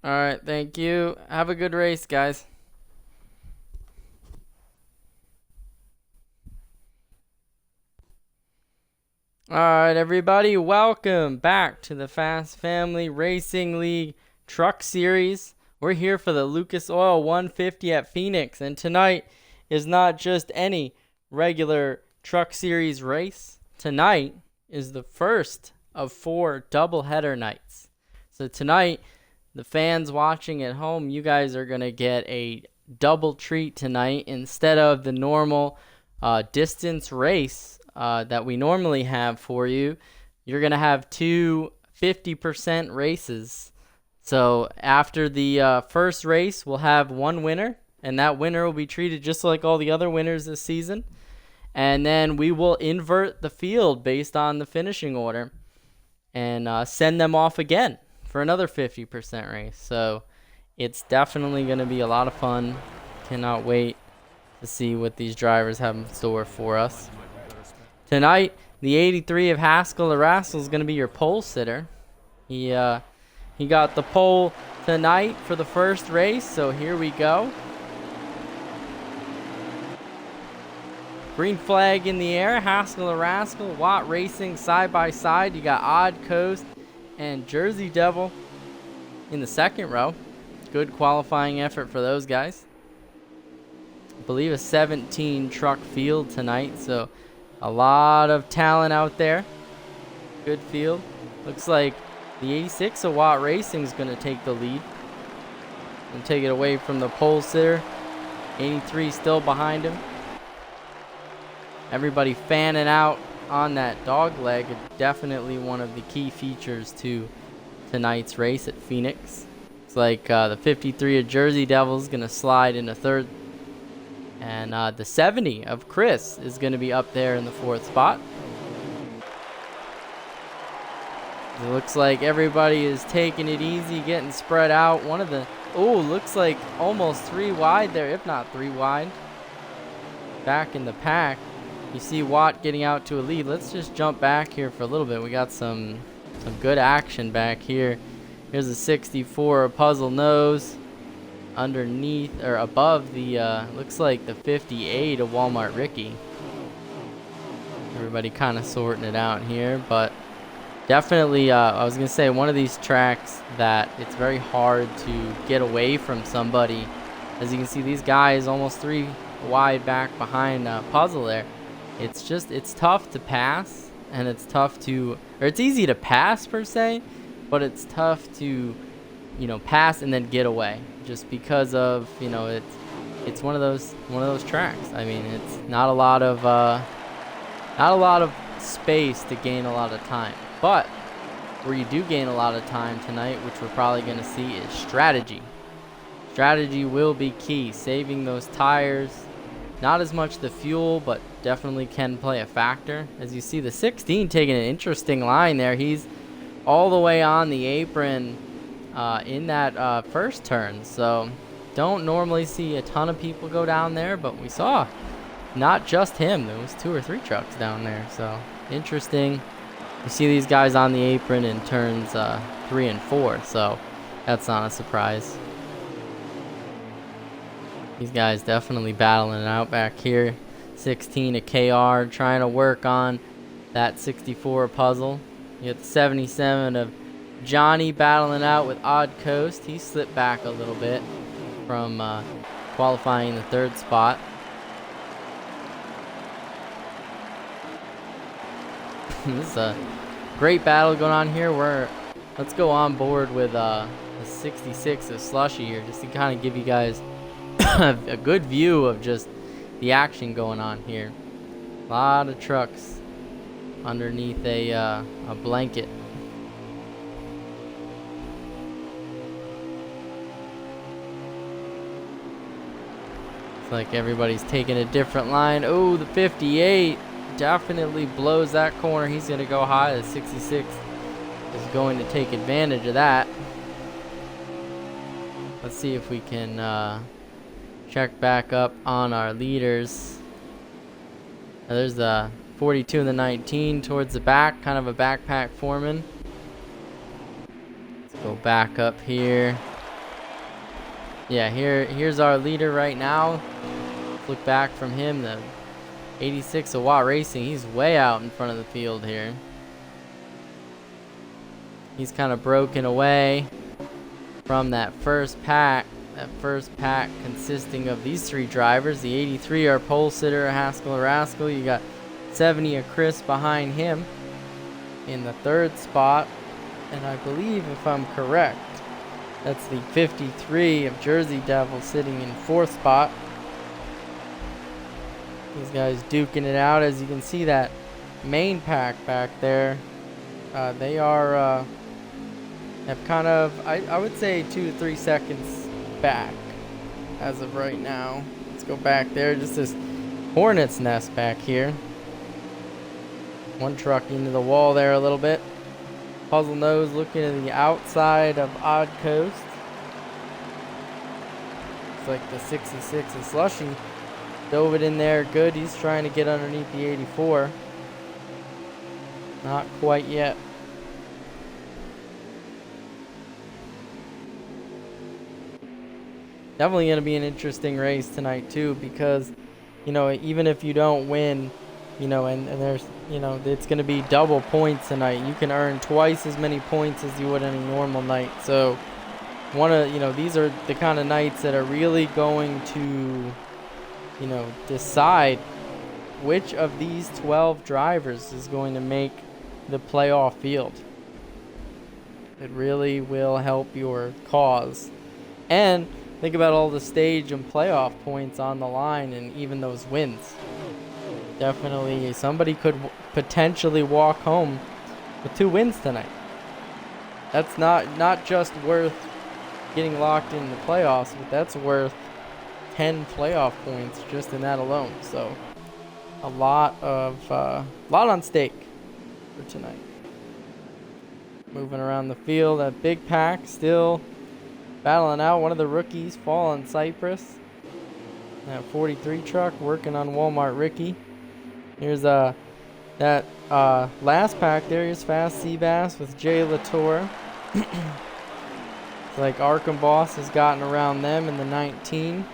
All right, thank you. Have a good race, guys. All right, everybody, welcome back to the Fast Family Racing League Truck Series. We're here for the Lucas Oil 150 at Phoenix, and tonight is not just any regular Truck Series race. Tonight is the first of 4 doubleheader nights. So tonight, the fans watching at home, you guys are going to get a double treat tonight. Instead of the normal distance race that we normally have for you, you're going to have two 50% races. So after the first race, we'll have one winner, and that winner will be treated just like all the other winners this season. And then we will invert the field based on the finishing order and send them off again for another 50% race. So it's definitely going to be a lot of fun. Cannot wait to see what these drivers have in store for us. Tonight, the 83 of Haskell the Rascal is going to be your pole sitter. He got the pole tonight for the first race, so here we go. Green flag in the air, Haskell the Rascal, Watt Racing side by side. You got Odd Coast and Jersey Devil in the second row. Good qualifying effort for those guys. I believe a 17 truck field tonight, so a lot of talent out there. Good field. Looks like the 86 of Watt Racing is going to take the lead and take it away from the pole sitter. 83 still behind him. Everybody fanning out on that dog leg. Definitely one of the key features to tonight's race at Phoenix. It's like the 53 of Jersey Devil is going to slide into third. And the 70 of Chris is going to be up there in the fourth spot. It looks like everybody is taking it easy, getting spread out. One of the, looks like almost 3 wide there, if not 3 wide. Back in the pack. You see Watt getting out to a lead. Let's just jump back here for a little bit. We got some good action back here. Here's a 64 Puzzle Nose underneath or above the looks like the 58 of Walmart Ricky. Everybody kind of sorting it out here, but definitely I was gonna say one of these tracks that it's very hard to get away from somebody. As you can see, these guys almost 3 wide back behind Puzzle there. It's tough to pass, and it's easy to pass per se, but it's tough to pass and then get away, just because of it's one of those tracks. I mean, it's not a lot of space to gain a lot of time, but where you do gain a lot of time tonight, which we're probably going to see, is strategy. Strategy will be key. Saving those tires, not as much the fuel, but definitely can play a factor. As you see, the 16 taking an interesting line there. He's all the way on the apron in that first turn, so don't normally see a ton of people go down there, but we saw not just him. There was 2 or 3 trucks down there, so interesting. You see these guys on the apron in turns 3 and 4, so that's not a surprise. These guys definitely battling it out back here. 16 of KR trying to work on that 64 Puzzle. You got the 77 of Johnny battling out with Odd Coast. He slipped back a little bit from qualifying in the 3rd spot. This is a great battle going on here. Let's go on board with the 66 of Slushy here, just to kind of give you guys a good view of just the action going on here. A lot of trucks underneath a blanket. It's like everybody's taking a different line. Oh, the 58 definitely blows that corner. He's going to go high. The 66 is going to take advantage of that. Let's see if we can check back up on our leaders. Now there's the 42 and the 19 towards the back, kind of a backpack foreman. Let's go back up here. Yeah, here's our leader right now. Look back from him, the 86 of Watt Racing. He's way out in front of the field here. He's kind of broken away from that first pack. That first pack consisting of these three drivers. The 83 are pole sitter, Haskell Rascal. You got 70 of Chris behind him in the third spot. And I believe, if I'm correct, that's the 53 of Jersey Devil sitting in fourth spot. These guys duking it out. As you can see, that main pack back there, they are have kind of, I would say, 2 to 3 seconds back as of right now. Let's go back there. Just this hornet's nest back here. One truck into the wall there a little bit. Puzzle Nose looking at the outside of Odd Coast. Looks like the 66 of Slushy dove it in there good. He's trying to get underneath the 84. Not quite yet. Definitely going to be an interesting race tonight too, because, you know, even if you don't win, you know, and there's, you know, it's going to be double points tonight. You can earn twice as many points as you would on a normal night. So, you know, these are the kind of nights that are really going to, you know, decide which of these 12 drivers is going to make the playoff field. It really will help your cause. And think about all the stage and playoff points on the line, and even those wins. Definitely somebody could potentially walk home with 2 wins tonight. That's not just worth getting locked in the playoffs, but that's worth 10 playoff points just in that alone. So a lot on stake for tonight. Moving around the field, that big pack still battling out. One of the rookies, Fallen Cypress. That 43 truck working on Walmart Ricky. Here's that last pack there. Here's Fast Seabass with Jay Latour. It's like Arkham Boss has gotten around them in the 19.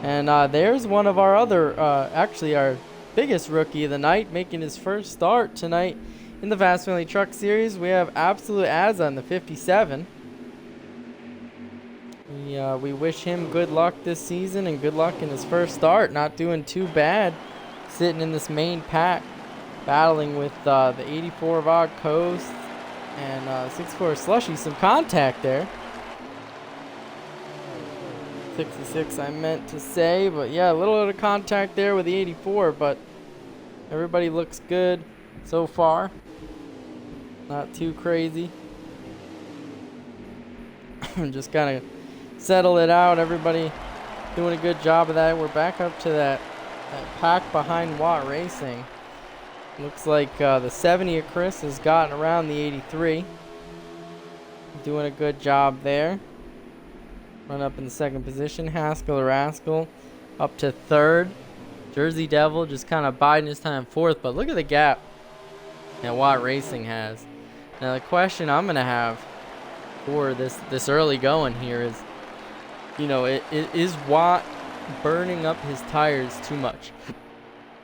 And there's one of our other, actually our biggest rookie of the night, making his first start tonight in the Fast Family Truck Series. We have Absolute Azza in the 57. We wish him good luck this season and good luck in his first start. Not doing too bad, sitting in this main pack, battling with the 84 of Odd Coast and 64 of Slushy. Some contact there. 66 I meant to say, but yeah, a little bit of contact there with the 84, but everybody looks good so far. Not too crazy. Just kind of settle it out. Everybody doing a good job of that. We're back up to that pack behind Watt Racing. Looks like the 70 of Chris has gotten around the 83. Doing a good job there. Run up in the second position. Haskell Rascal up to third. Jersey Devil just kind of biding his time fourth. But look at the gap that Watt Racing has. Now the question I'm going to have for this early going here is, you know, is Watt burning up his tires too much?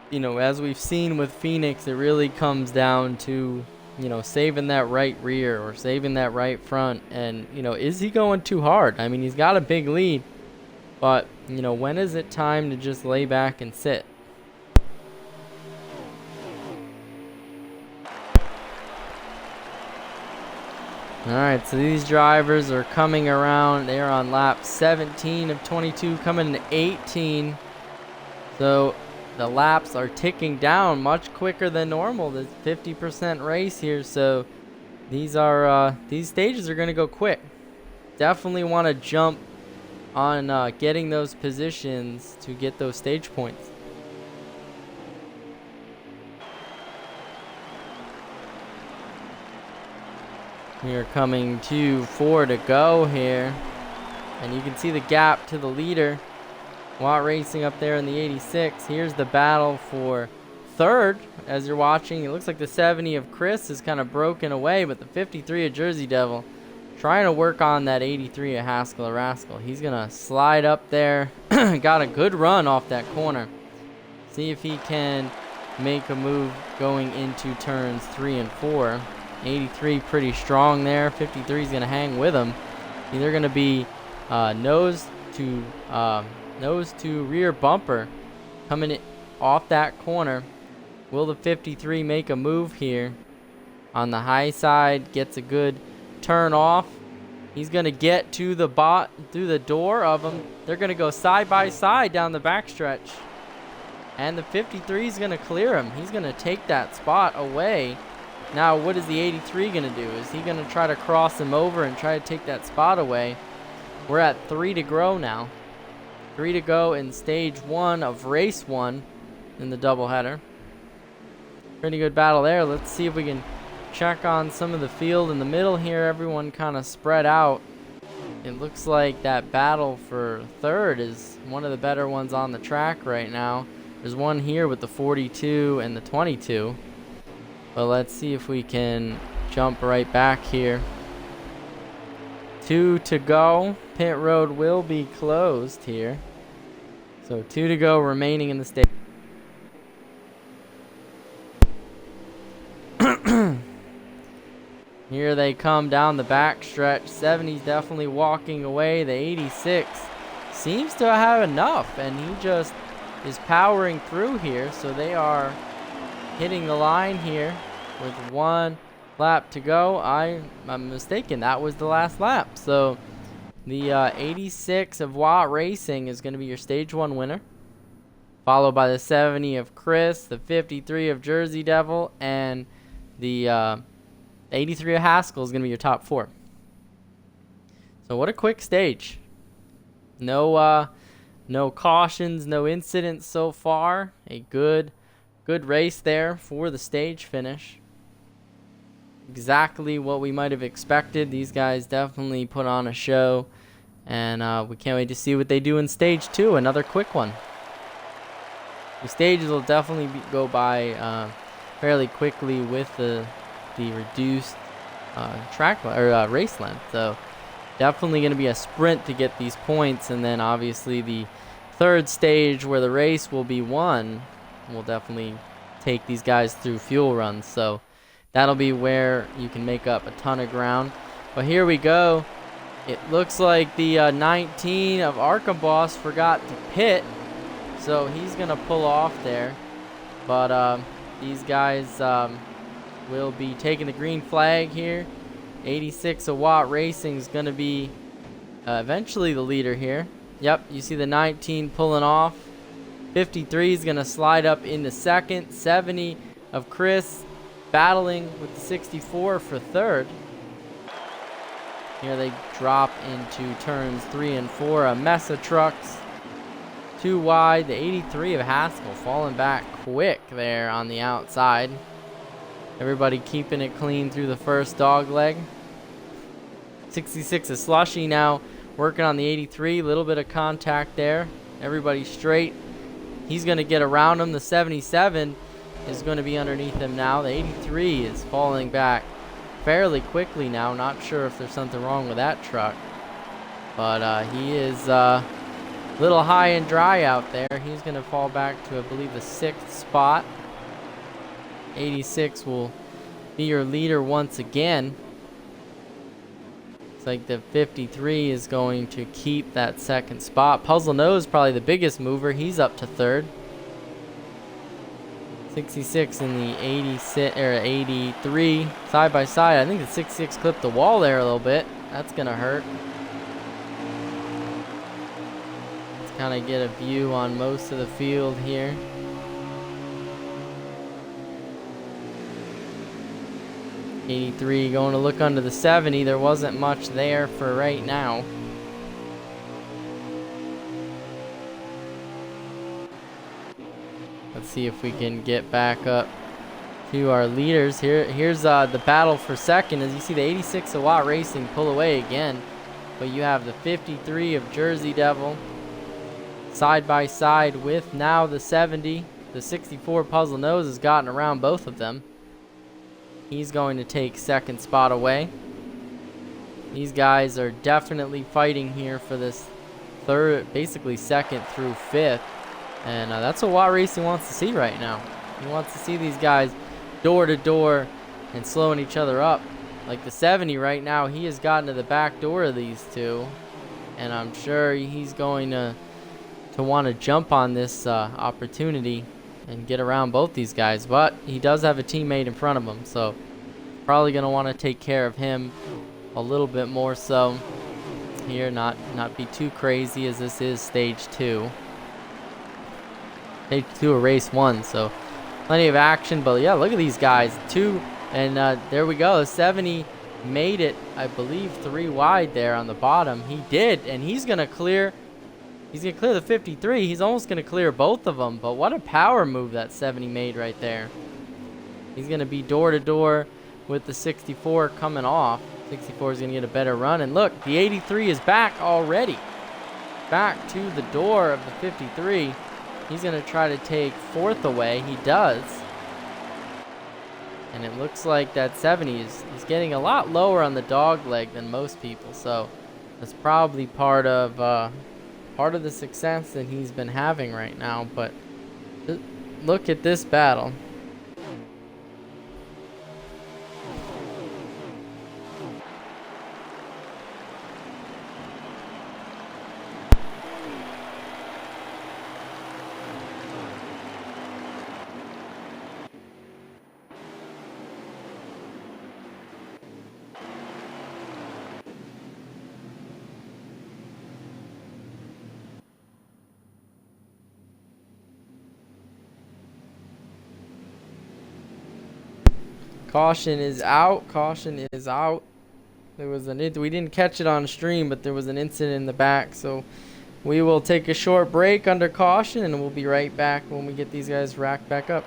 You know, as we've seen with Phoenix, it really comes down to, you know, saving that right rear or saving that right front. And, you know, is he going too hard? I mean, he's got a big lead, but, you know, when is it time to just lay back and sit? Alright, so these drivers are coming around. They're on lap 17 of 22, coming to 18. So the laps are ticking down much quicker than normal. There's 50% race here, so these stages are going to go quick. Definitely want to jump on getting those positions to get those stage points. We are coming to 4 to go here, and you can see the gap to the leader. Watt Racing up there in the 86. Here's the battle for third. As you're watching, it looks like the 70 of Chris is kind of broken away, but the 53 of Jersey Devil trying to work on that 83 at Haskell or Rascal. He's going to slide up there. Got a good run off that corner. See if he can make a move going into turns 3 and 4. 83 pretty strong there. 53 is going to hang with him. Either going to be nose to rear bumper coming off that corner. Will the 53 make a move here? On the high side, gets a good turn off. He's going to get to the through the door of him. They're going to go side by side down the backstretch. And the 53 is going to clear him. He's going to take that spot away. Now, what is the 83 going to do? Is he going to try to cross him over and try to take that spot away? We're at 3 to go now. 3 to go in stage 1 of race 1 in the doubleheader. Pretty good battle there. Let's see if we can check on some of the field in the middle here. Everyone kind of spread out. It looks like that battle for third is one of the better ones on the track right now. There's one here with the 42 and the 22. But let's see if we can jump right back here. 2 to go. Pit road will be closed here. So 2 to go remaining in the stage. Here they come down the back stretch. 70's definitely walking away. The 86 seems to have enough, and he just is powering through here. So they are hitting the line here with 1 lap to go. I'm mistaken. That was the last lap. So the 86 of Watt Racing is going to be your stage 1 winner, followed by the 70 of Chris, the 53 of Jersey Devil, and the 83 of Haskell is going to be your top 4. So what a quick stage. No cautions, no incidents so far. A good race there for the stage finish. Exactly what we might have expected. These guys definitely put on a show, and we can't wait to see what they do in stage 2. Another quick one. The stages will definitely go by fairly quickly with the reduced race length. So definitely going to be a sprint to get these points, and then obviously the third stage where the race will be won will definitely take these guys through fuel runs. So that'll be where you can make up a ton of ground. But here we go. It looks like the 19 of Arkham Boss forgot to pit, so he's going to pull off there. But these guys will be taking the green flag here. 86 of Watt Racing is going to be eventually the leader here. Yep, you see the 19 pulling off. 53 is going to slide up into second. 70 of Chris battling with the 64 for third. Here they drop into turns 3 and 4. A mess of trucks. 2 wide. The 83 of Haskell falling back quick there on the outside. Everybody keeping it clean through the first dog leg. 66 of Slushy now working on the 83. A little bit of contact there. Everybody straight. He's going to get around him. The 77 is going to be underneath him now. The 83 is falling back fairly quickly now. Not sure if there's something wrong with that truck. But he is a little high and dry out there. He's going to fall back to, I believe, the 6th spot. 86 will be your leader once again. It's like the 53 is going to keep that 2nd spot. Puzzle Nose probably the biggest mover. He's up to 3rd. 66 in the 86 or 83 side by side. I think the 66 clipped the wall there a little bit. That's gonna hurt. Let's kind of get a view on most of the field here. '83 going to look under the 70. There wasn't much there for right now. Let's see if we can get back up to our leaders. Here's the battle for second. As you see, the 86 of Watt Racing pull away again. But you have the 53 of Jersey Devil side by side with now the 70. The 64 Puzzle Nose has gotten around both of them. He's going to take 2nd spot away. These guys are definitely fighting here for this basically second through fifth. And that's what Watt Racing wants to see right now. He wants to see these guys door to door and slowing each other up. Like the 70 right now, he has gotten to the back door of these two. And I'm sure he's going to want to jump on this opportunity and get around both these guys. But he does have a teammate in front of him, so probably going to want to take care of him a little bit more so here, not be too crazy, as this is stage 2. Stage 2 of race 1, so plenty of action. But yeah, look at these guys, and there we go. 70 made it, I believe, 3 wide there on the bottom. He did, and he's gonna clear the 53. He's almost gonna clear both of them. But what a power move that 70 made right there. He's gonna be door to door with the 64 coming off. 64 is gonna get a better run, and look, the 83 is back already, back to the door of the 53. He's gonna try to take 4th away. He does, and it looks like that 70 is getting a lot lower on the dog leg than most people, so that's probably part of the success that he's been having right now. But look at this battle. Caution is out. Caution is out. We didn't catch it on stream, but there was an incident in the back. So we will take a short break under caution, and we'll be right back when we get these guys racked back up.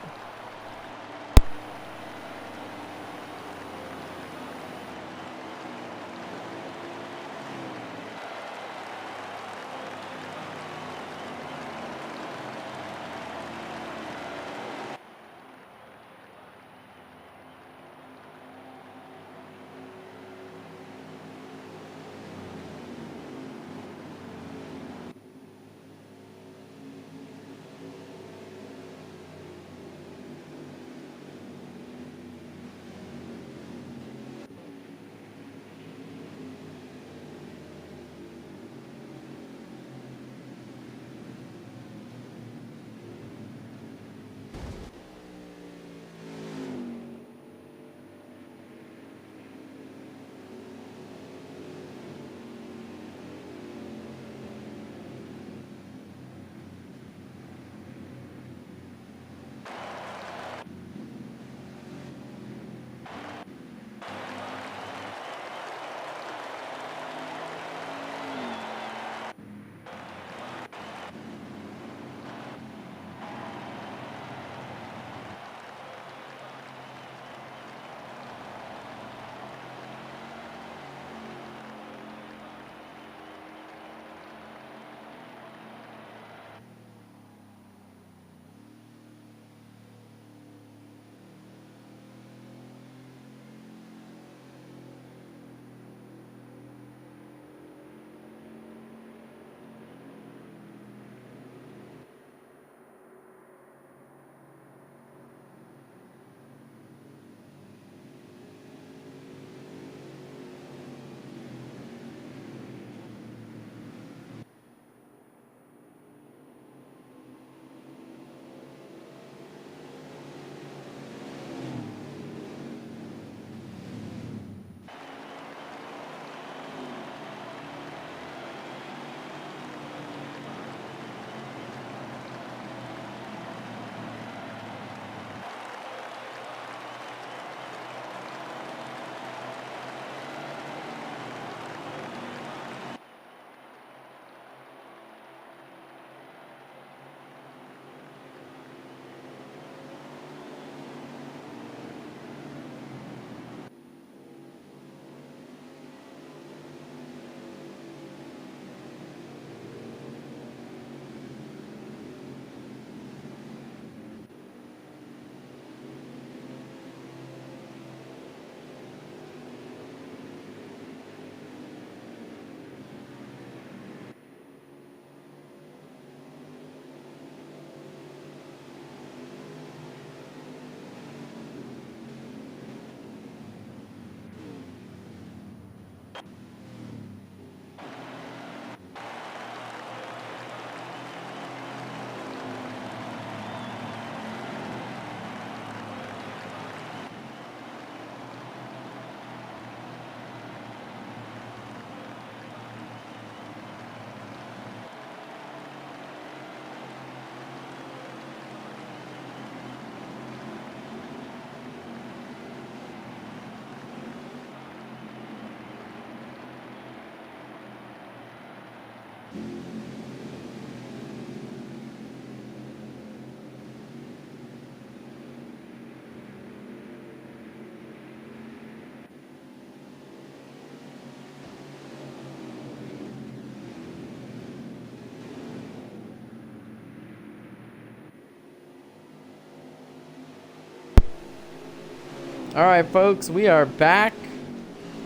All right, folks, we are back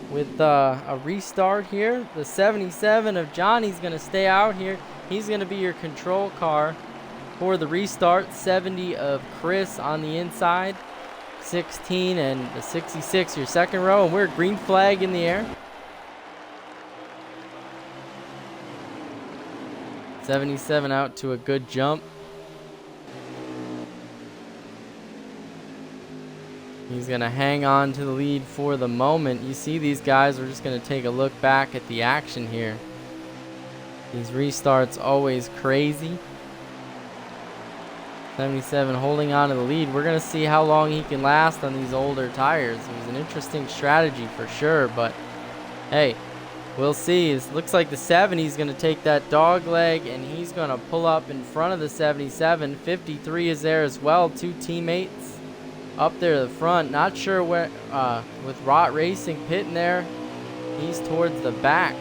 with a restart here. The 77 of Johnny's going to stay out here. He's going to be your control car for the restart. 70 of Chris on the inside. 16 and the 66 your second row. And we're green flag in the air. 77 out to a good jump. He's going to hang on to the lead for the moment. You see these guys, we're just going to take a look back at the action here. These restarts always crazy. 77 holding on to the lead. We're going to see how long he can last on these older tires. It was an interesting strategy for sure, but hey, we'll see. It looks like the 70 is going to take that dog leg, and he's going to pull up in front of the 77. 53 is there as well. Two teammates up there to the front. Not sure where, with Rot Racing pitting there, he's towards the back.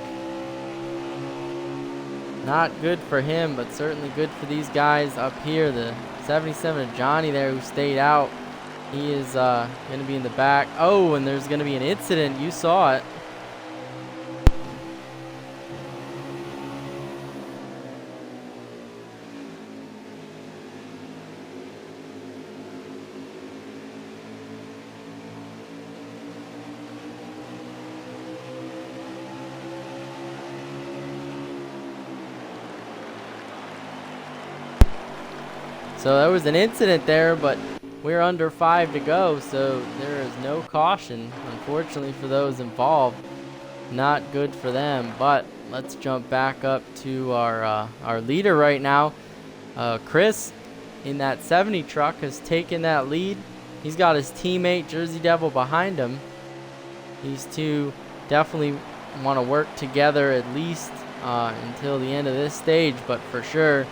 Not good for him, but certainly good for these guys up here. The 77 of Johnny there who stayed out, he is going to be in the back. Oh, and there's going to be an incident. You saw it. So there was an incident there, but we're under 5 to go, so there is no caution, unfortunately, for those involved. Not good for them, but let's jump back up to our leader right now. Chris, in that 70 truck, has taken that lead. He's got his teammate, Jersey Devil, behind him. These two definitely want to work together at least until the end of this stage, but for sure,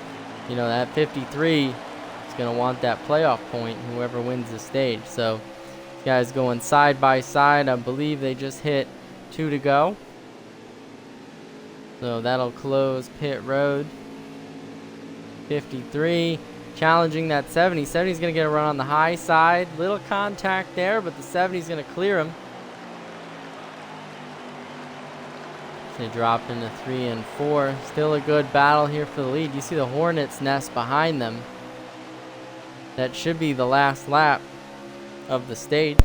you know, that 53 going to want that playoff point, whoever wins the stage. So these guys going side by side. I believe they just hit 2 to go, so that'll close pit road. 53 challenging that 70. 70 is going to get a run on the high side. Little contact there, but the 70 is going to clear him. They drop into 3 and 4. Still a good battle here for the lead. You see the Hornets nest behind them. That should be the last lap of the stage.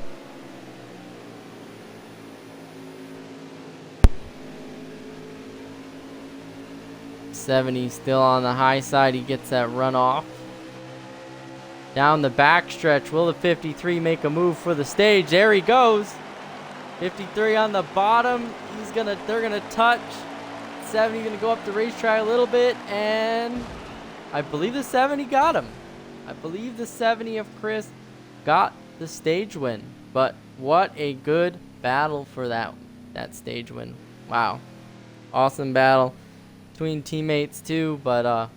'70 still on the high side. He gets that run off. Down the backstretch, will the 53 make a move for the stage? There he goes. 53 on the bottom. They're gonna touch. 70 gonna go up the racetrack a little bit, and I believe the 70 got him. I believe the 70 of Chris got the stage win. But what a good battle for that stage win. Wow. Awesome battle between teammates too, but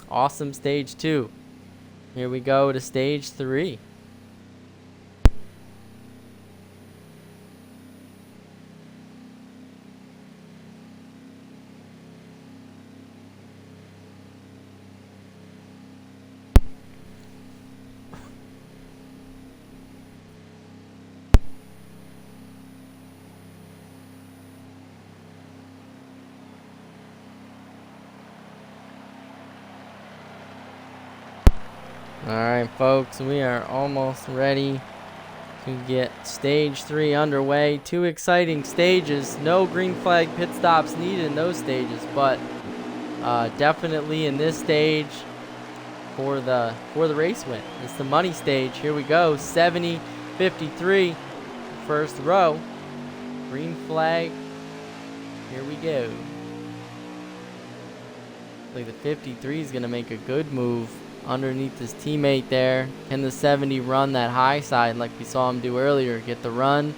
awesome stage 2. Here we go to stage 3. Alright, folks, we are almost ready to get stage 3 underway. 2 exciting stages. No green flag pit stops needed in those stages, but definitely in this stage for the race win. It's the money stage. Here we go. 70, 53, first row. Green flag. Here we go. Like the 53 is going to make a good move underneath his teammate there. Can the 70 run that high side like we saw him do earlier? Get the run?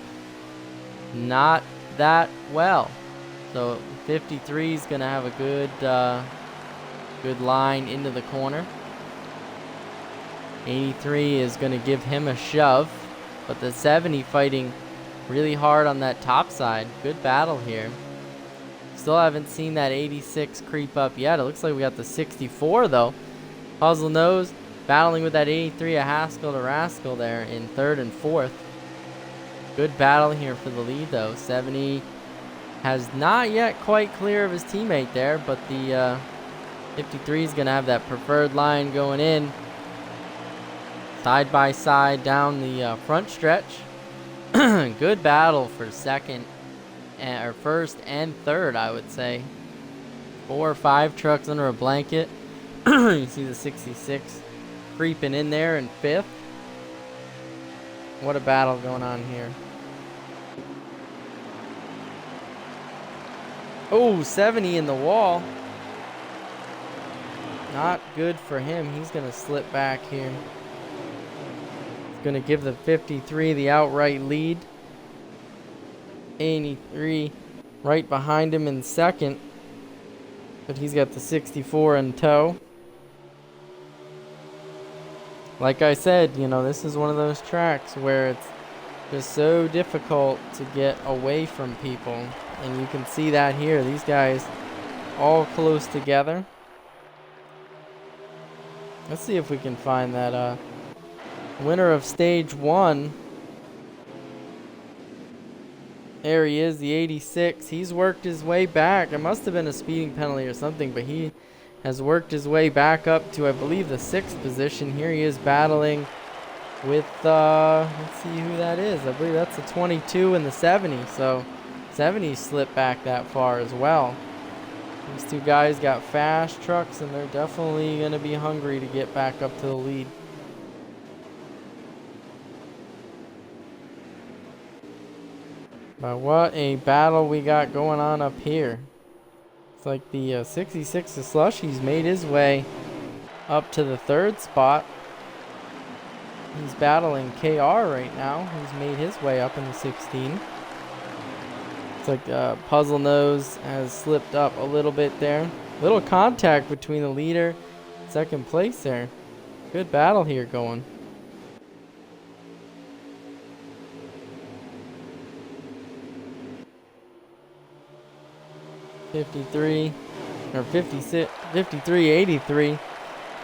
Not that well. So 53 is going to have a good line into the corner. 83 is going to give him a shove, but the 70 fighting really hard on that top side. Good battle here. Still haven't seen that 86 creep up yet. It looks like we got the 64 though. Puzzle Nose battling with that 83 of Haskell to Rascal there in 3rd and 4th. Good battle here for the lead, though. 70 has not yet quite clear of his teammate there, but the 53 is going to have that preferred line going in. Side by side down the front stretch. Good battle for second, or first and third, I would say. 4 or 5 trucks under a blanket. You see the 66 creeping in there in 5th. What a battle going on here. Oh, 70 in the wall. Not good for him. He's going to slip back here. He's going to give the 53 the outright lead. 83 right behind him in second. But he's got the 64 in tow. Like I said, you know, this is one of those tracks where it's just so difficult to get away from people. And you can see that here. These guys all close together. Let's see if we can find that winner of stage 1. There he is, the 86. He's worked his way back. It must have been a speeding penalty or something, but he has worked his way back up to, I believe, the 6th position. Here he is battling with, let's see who that is. I believe that's the 22 and the 70. So 70 slipped back that far as well. These two guys got fast trucks, and they're definitely going to be hungry to get back up to the lead. But what a battle we got going on up here. It's like the 66 of Slushy's made his way up to the 3rd spot. He's battling KR right now. He's made his way up in the 16. It's like Puzzle Nose has slipped up a little bit there. Little contact between the leader and 2nd place there. Good battle here going. '53 or 56, 53, 83.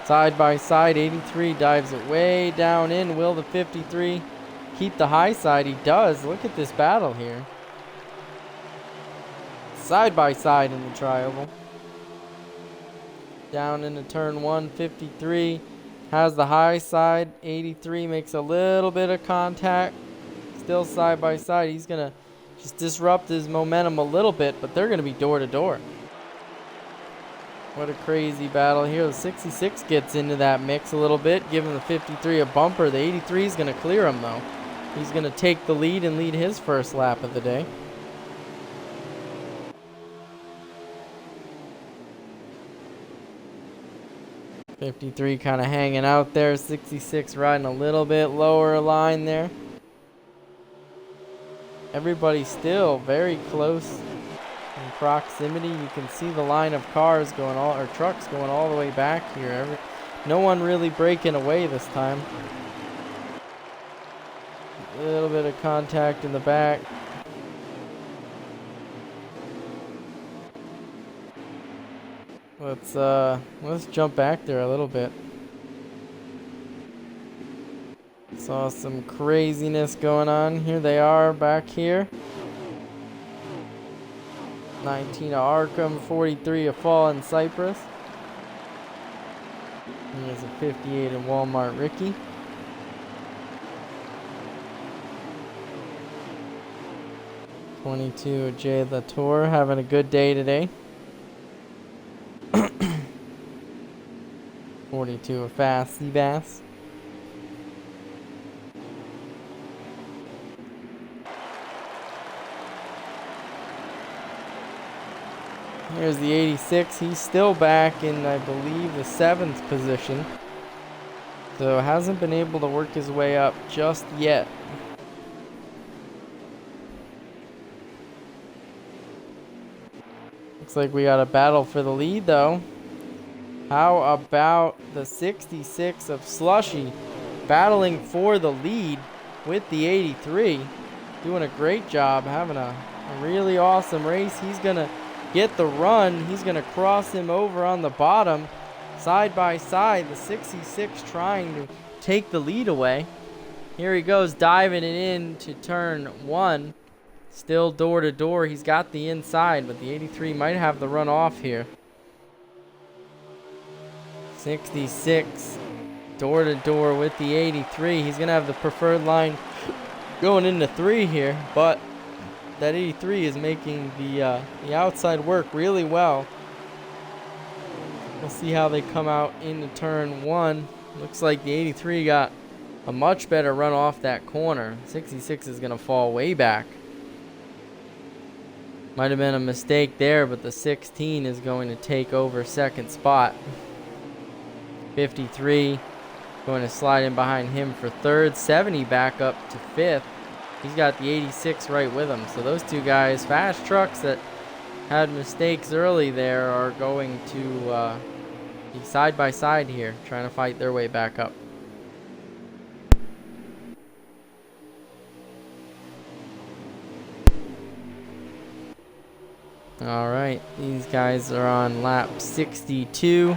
Side by side, 83 dives it way down in. Will the 53 keep the high side? He does. Look at this battle here. Side by side in the tri-oval. Down into turn 1, 53 has the high side. 83 makes a little bit of contact. Still side by side. He's going to just disrupt his momentum a little bit, but they're going to be door to door. What a crazy battle here. The 66 gets into that mix a little bit, giving the 53 a bumper. The 83 is going to clear him, though. He's going to take the lead and lead his first lap of the day. '53 kind of hanging out there. 66 riding a little bit lower line there. Everybody's still very close in proximity. You can see the line of cars going all, or trucks going all the way back here. No one really breaking away this time. A little bit of contact in the back. Let's jump back there a little bit. Saw some craziness going on. Here they are back here. 19 of Arkham, 43 of Fallen Cypress. He has a 58 in Walmart Ricky. '22 of Jay Latour, having a good day today. 42 of Fast Seabass. Here's the 86. He's still back in, I believe, the 7th position. So hasn't been able to work his way up just yet. Looks like we got a battle for the lead, though. How about the 66 of Slushy battling for the lead with the 83? Doing a great job, having a really awesome race. He's going to get the run. He's going to cross him over on the bottom. Side by side, the 66 trying to take the lead away. Here he goes, diving it in to turn 1. Still door to door. He's got the inside, but the 83 might have the run off here. 66 door to door with the 83. He's going to have the preferred line going into 3 here, but that 83 is making the outside work really well. We'll see how they come out into turn 1. Looks like the 83 got a much better run off that corner. 66 is going to fall way back. Might have been a mistake there, but the 16 is going to take over second spot. 53 going to slide in behind him for third. 70 back up to 5th. He's got the 86 right with him. So those two guys, fast trucks that had mistakes early there, are going to be side by side here, trying to fight their way back up. All right, these guys are on lap 62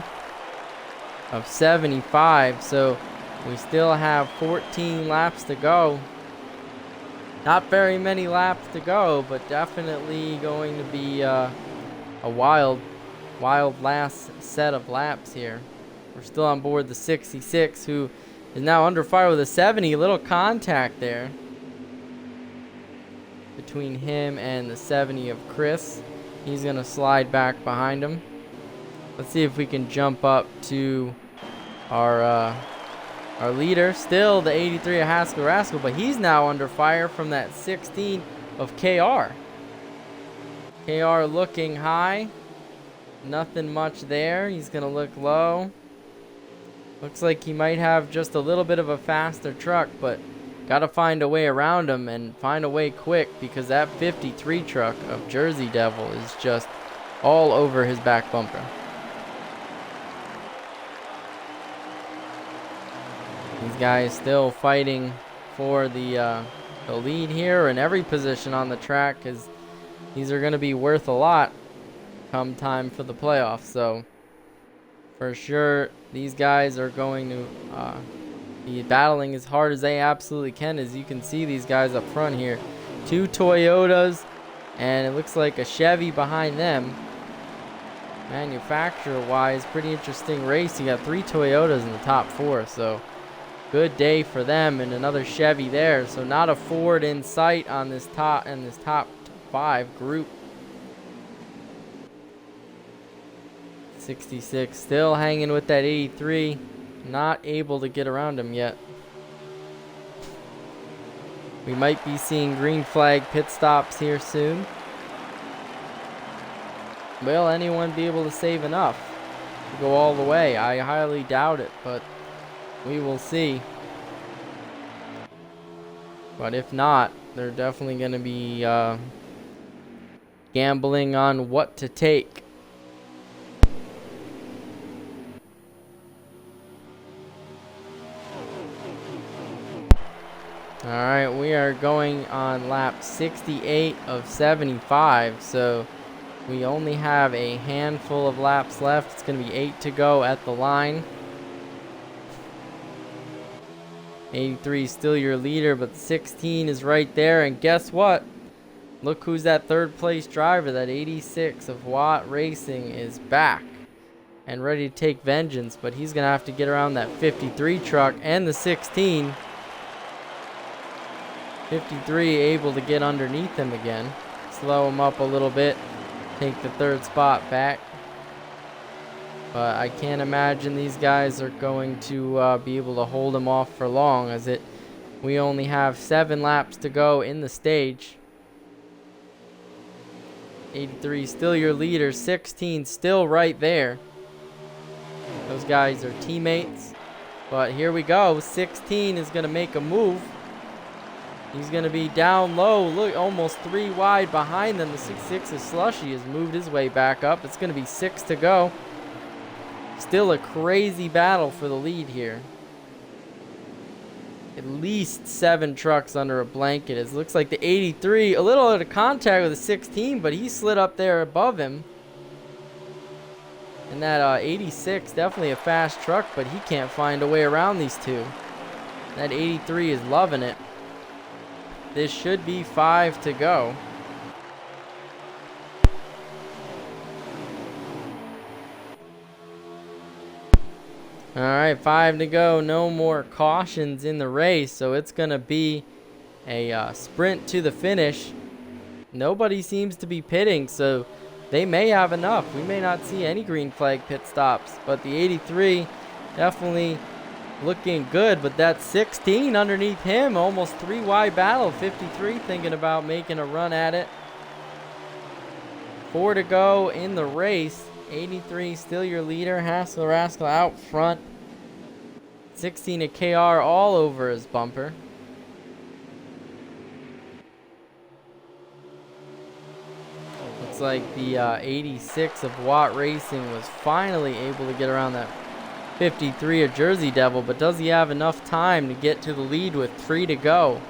of 75, so we still have 14 laps to go. Not very many laps to go, but definitely going to be a wild last set of laps here. We're still on board the 66, who is now under fire with a 70. Little contact there between him and the 70 of Chris. He's going to slide back behind him. Let's see if we can jump up to our leader. Still the 83 of Haskell Rascal, but he's now under fire from that 16 of KR. KR looking high. Nothing much there. He's going to look low. Looks like he might have just a little bit of a faster truck, but got to find a way around him and find a way quick, because that 53 truck of Jersey Devil is just all over his back bumper. These guys still fighting for the lead here in every position on the track, because these are going to be worth a lot come time for the playoffs. So for sure these guys are going to be battling as hard as they absolutely can. As you can see, these guys up front here, 2 Toyotas, and it looks like a Chevy behind them. Manufacturer wise, pretty interesting race. You got 3 Toyotas in the top 4, so good day for them, and another Chevy there. So not a Ford in sight on this top 5 group. 66 still hanging with that 83. Not able to get around him yet. We might be seeing green flag pit stops here soon. Will anyone be able to save enough to go all the way? I highly doubt it, but we will see. But if not, they're definitely going to be gambling on what to take. Alright, we are going on lap 68 of 75, so we only have a handful of laps left. It's going to be 8 to go at the line. 83 is still your leader, but 16 is right there, and guess what? Look who's that third place driver. That 86 of Watt Racing is back and ready to take vengeance, but he's going to have to get around that 53 truck and the 16. 53 able to get underneath him again, slow him up a little bit, take the third spot back. But I can't imagine these guys are going to be able to hold him off for long, as we only have 7 laps to go in the stage. 83 still your leader, 16 still right there. Those guys are teammates, but here we go. 16 is going to make a move. He's going to be down low. Look, almost 3 wide behind them. The 66 of Slushy has moved his way back up. It's going to be 6 to go. Still a crazy battle for the lead here. At least 7 trucks under a blanket. It looks like the 83, a little out of contact with the 16, but he slid up there above him. And that 86, definitely a fast truck, but he can't find a way around these two. That 83 is loving it. This should be 5 to go. All right, 5 to go. No more cautions in the race, so it's going to be a sprint to the finish. Nobody seems to be pitting, so they may have enough. We may not see any green flag pit stops, but the 83 definitely looking good. But that 16 underneath him, almost 3 wide battle. 53 thinking about making a run at it. 4 to go in the race. 83 still your leader. Haskell Rascal out front. 16 to KR all over his bumper. Looks like the 86 of Watt Racing was finally able to get around that 53 of Jersey Devil, but does he have enough time to get to the lead with 3 to go?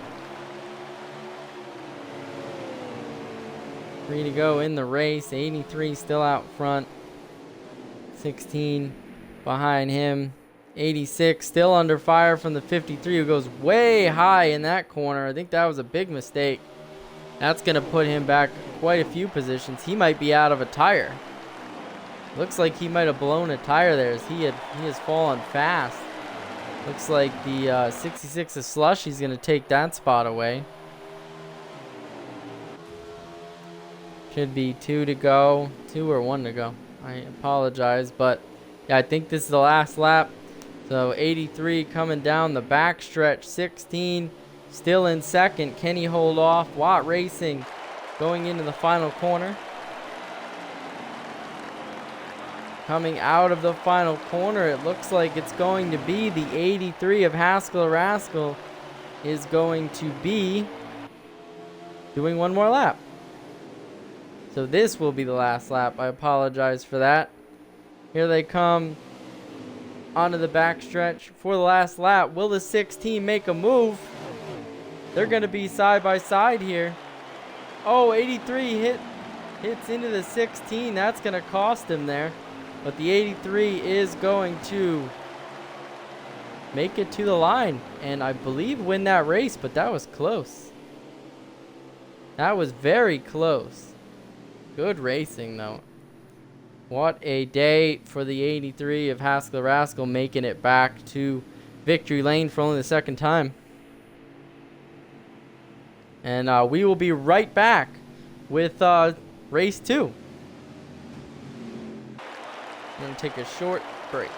3 to go in the race. 83 still out front. 16 behind him. 86 still under fire from the 53, who goes way high in that corner. I think that was a big mistake. That's going to put him back quite a few positions. He might be out of a tire. Looks like he might have blown a tire there as he has fallen fast. Looks like the 66 of Slush, he's going to take that spot away. Should be 2 to go. 2 or 1 to go. I apologize, but yeah, I think this is the last lap. So 83 coming down the backstretch. 16 still in second. Can he hold off? Watt Racing going into the final corner. Coming out of the final corner, it looks like it's going to be the 83 of Haskell Rascal is going to be doing one more lap. So this will be the last lap. I apologize for that. Here they come onto the backstretch for the last lap. Will the 16 make a move? They're going to be side by side here. Oh, 83 hits into the 16. That's going to cost him there. But the 83 is going to make it to the line and I believe win that race, but that was close. That was very close. Good racing though. What a day for the 83 of Haskell Rascal, making it back to victory lane for only the second time. And we will be right back with race 2. I'm going to take a short break.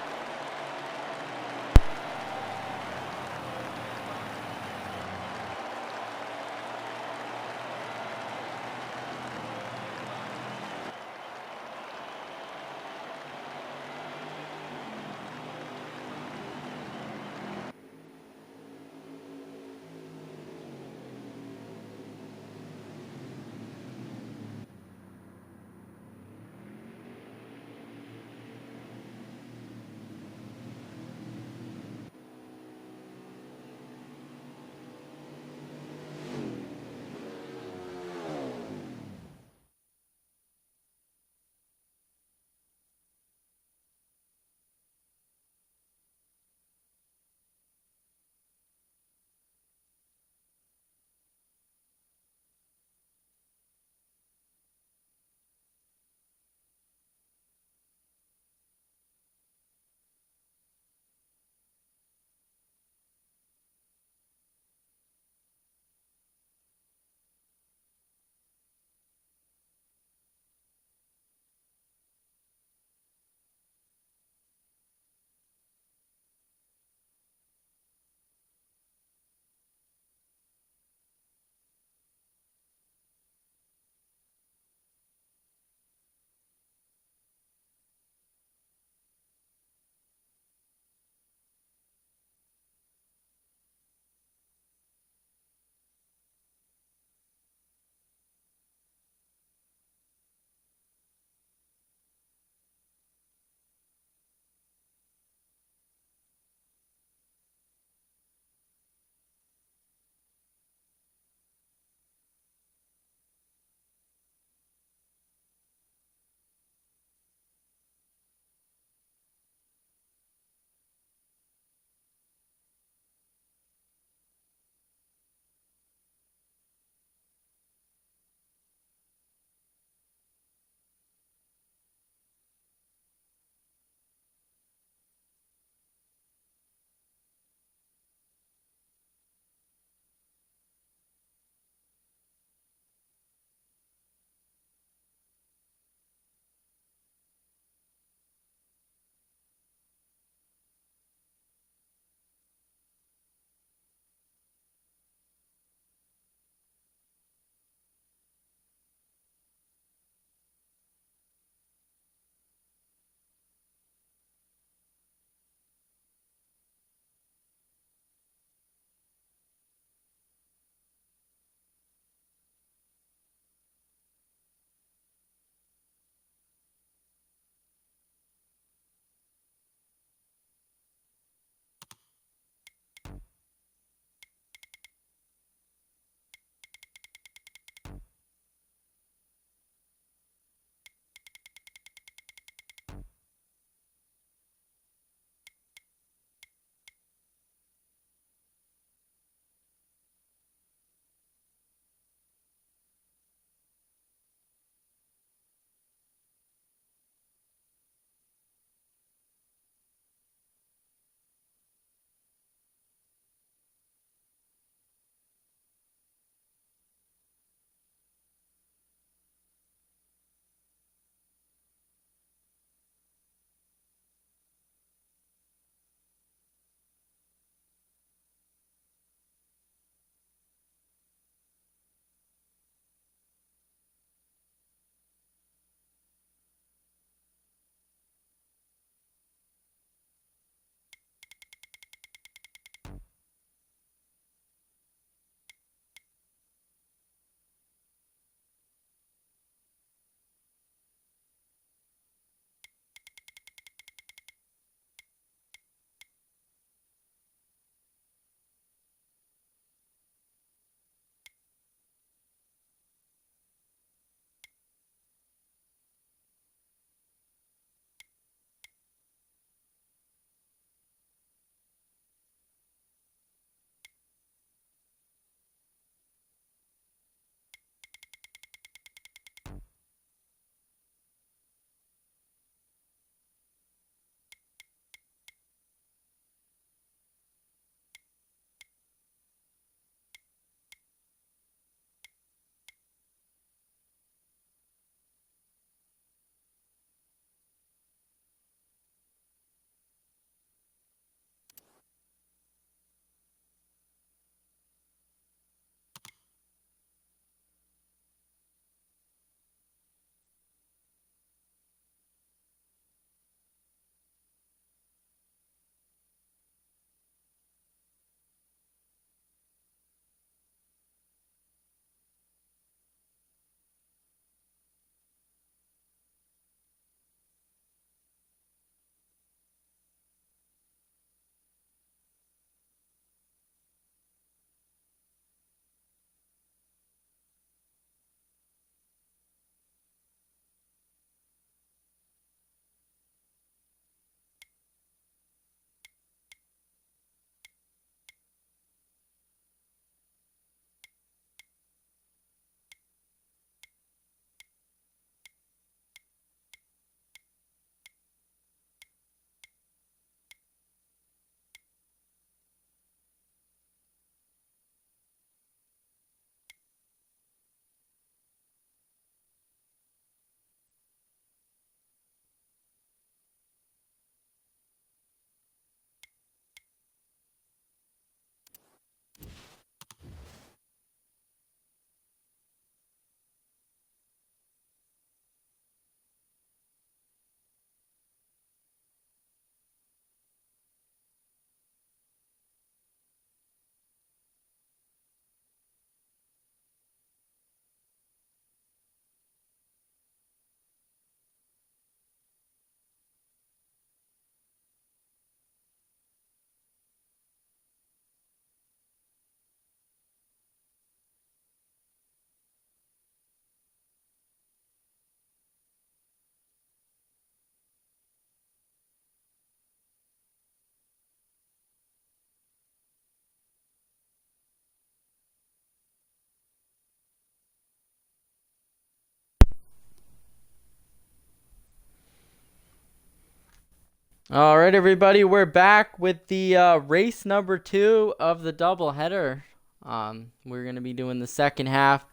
All right, everybody, we're back with the race number 2 of the doubleheader. We're going to be doing the second half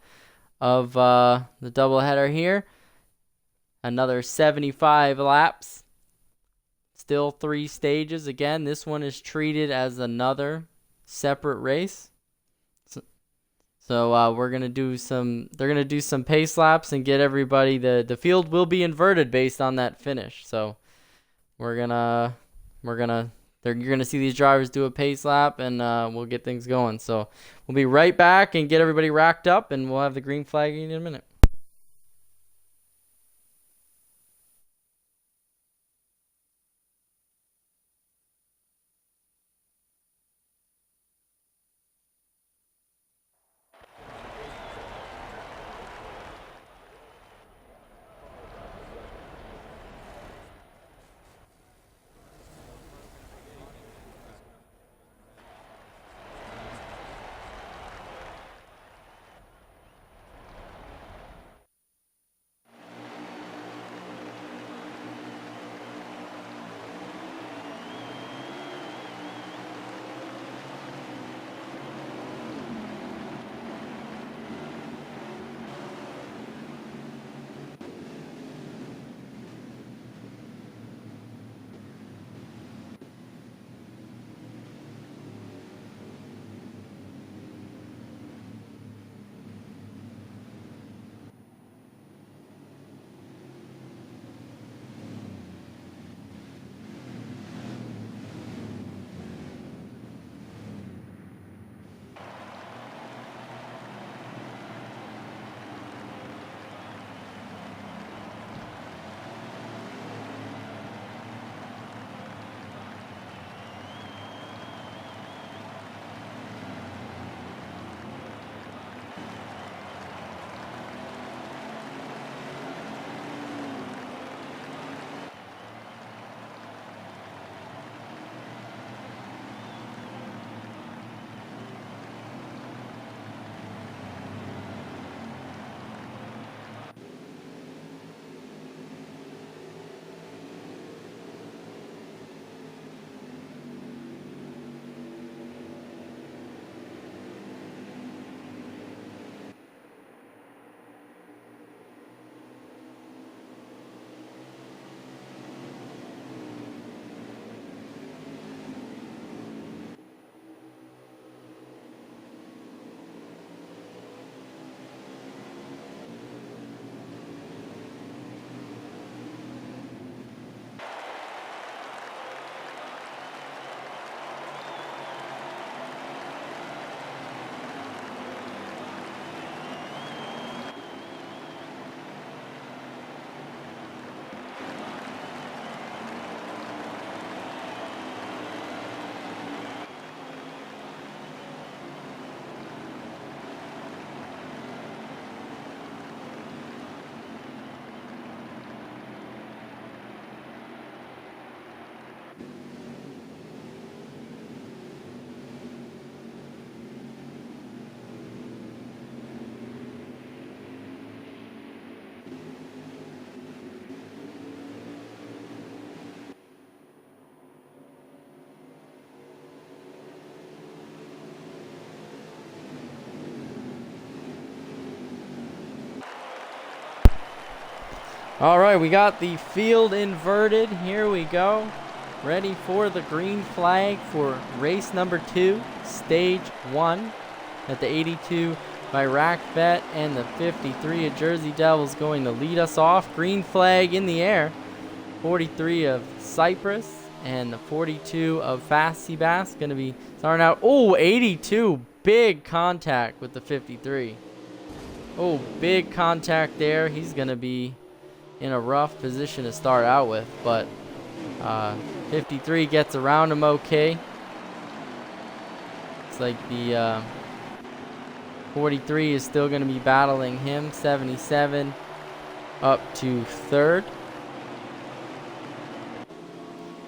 of the doubleheader here. Another 75 laps. Still 3 stages. Again, this one is treated as another separate race. So we're gonna do some. They're gonna do some pace laps and get everybody. The field will be inverted based on that finish. So you're gonna see these drivers do a pace lap, and we'll get things going. So we'll be right back and get everybody racked up, and we'll have the green flag in a minute. All right, we got the field inverted. Here we go. Ready for the green flag for race number 2, stage 1 at the 82 by Rackbet, and the 53 of Jersey Devils going to lead us off. Green flag in the air. 43 of Cyprus and the 42 of Fast Seabass going to be starting out. Oh, 82. Big contact with the 53. Oh, big contact there. He's going to be in a rough position to start out with, but 53 gets around him okay. It's like the 43 is still going to be battling him. 77 up to third.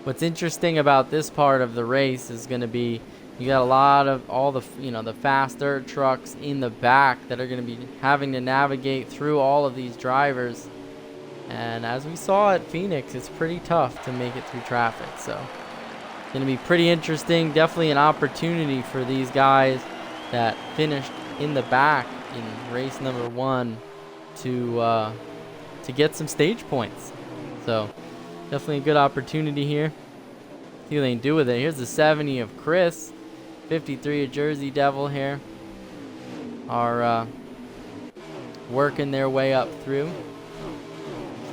What's interesting about this part of the race is going to be you got a lot of all the the fast dirt trucks in the back that are going to be having to navigate through all of these drivers And as we saw at Phoenix, it's pretty tough to make it through traffic. So it's going to be pretty interesting. Definitely an opportunity for these guys that finished in the back in race number 1 to get some stage points. So definitely a good opportunity here. See what they can do with it. Here's the 70 of Chris. 53 of Jersey Devil here are working their way up through.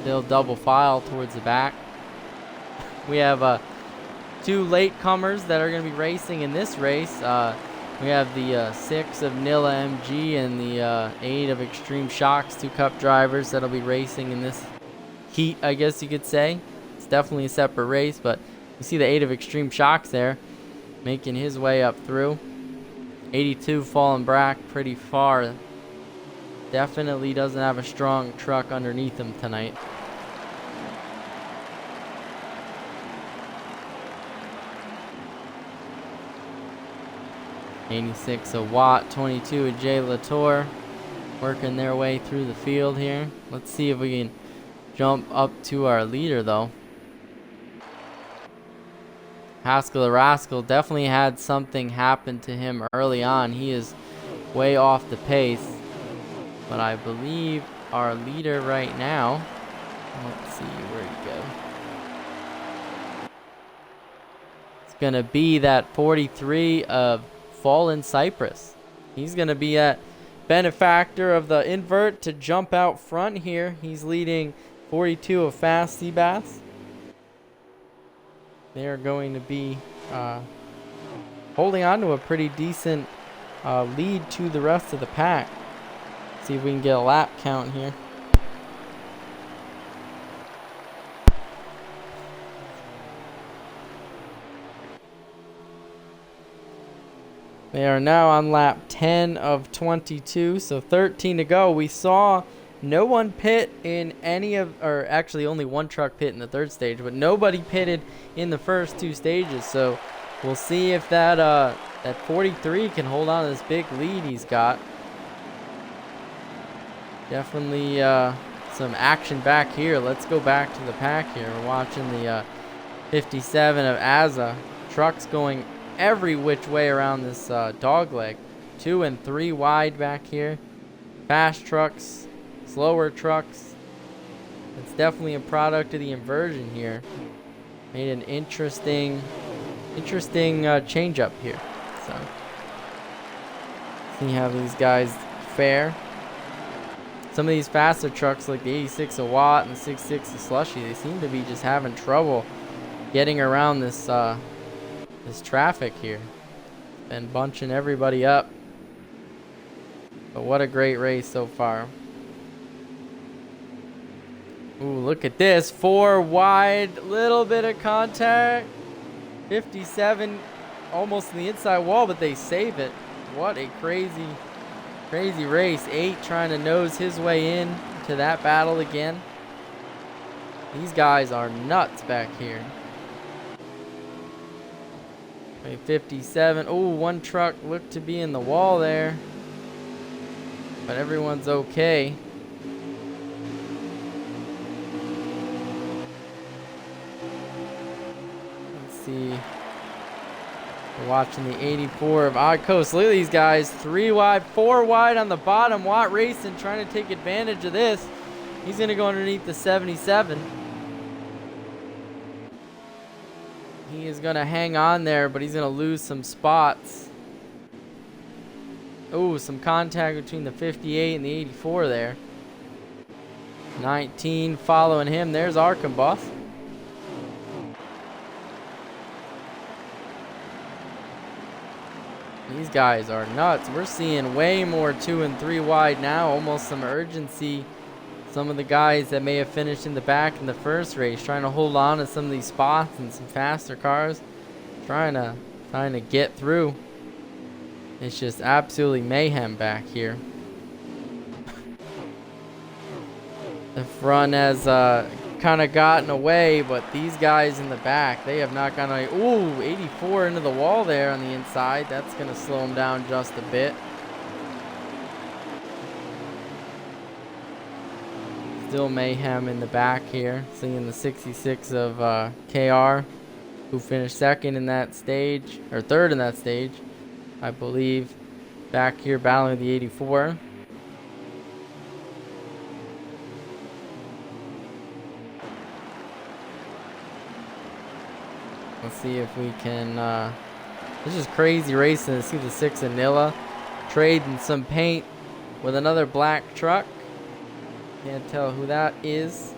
Still double file towards the back. We have 2 latecomers that are going to be racing in this race. We have the 6 of Nilla MG and the 8 of Extreme Shocks, 2 cup drivers that'll be racing in this heat, I guess you could say. It's definitely a separate race, but you see the 8 of Extreme Shocks there making his way up through. 82 falling back pretty far. Definitely doesn't have a strong truck underneath him tonight. '86 a Watt, 22 a Jay Latour, working their way through the field here. Let's see if we can jump up to our leader though. Haskell the Rascal definitely had something happen to him early on. He is way off the pace. But I believe our leader right now, let's see, where'd he go? It's going to be that 43 of Fallen Cypress. He's going to be that benefactor of the invert to jump out front here. He's leading 42 of Fast Seabass. They are going to be holding on to a pretty decent lead to the rest of the pack. See if we can get a lap count here. They are now on lap 10 of 22, so 13 to go. We saw no one pit in any of, or actually only one truck pit in the 3rd stage, but nobody pitted in the first 2 stages. So we'll see if that 43 can hold on to this big lead he's got. Definitely some action back here. Let's go back to the pack here. We're watching the 57 of Azza. Trucks going every which way around this dog leg. 2 and 3 wide back here. Fast trucks, slower trucks. It's definitely a product of the inversion here. Made an interesting change up here. So see how these guys fare. Some of these faster trucks like the 86 a Watt and the 66 a Slushy, they seem to be just having trouble getting around this this traffic here. Been bunching everybody up. But what a great race so far. Ooh, look at this. 4 wide, little bit of contact. 57 almost in the inside wall, but they save it. What a crazy race. 8 trying to nose his way in to that battle again. These guys are nuts back here. 57. Oh, one truck looked to be in the wall there, but everyone's okay. Let's see. We're watching the 84 of Odd Coast. Look at these guys. 3 wide, 4 wide on the bottom. Watt Racing trying to take advantage of this. He's going to go underneath the 77. He is going to hang on there, but he's going to lose some spots. Oh, some contact between the 58 and the 84 there. 19 following him. There's Arkambuff. These guys are nuts. We're seeing way more 2 and 3 wide now. Almost some urgency. Some of the guys that may have finished in the back in the first race trying to hold on to some of these spots and some faster cars. Trying to get through. It's just absolutely mayhem back here. The front has kind of gotten away, but these guys in the back, they have not gotten away. Ooh, 84 into the wall there on the inside. That's going to slow them down just a bit. Still mayhem in the back here. Seeing the 66 of KR, who finished second in that stage, or third in that stage, I believe. Back here battling the 84. Let's see if we can, this is crazy racing to see the 6 of Nilla trading some paint with another black truck. Can't tell who that is,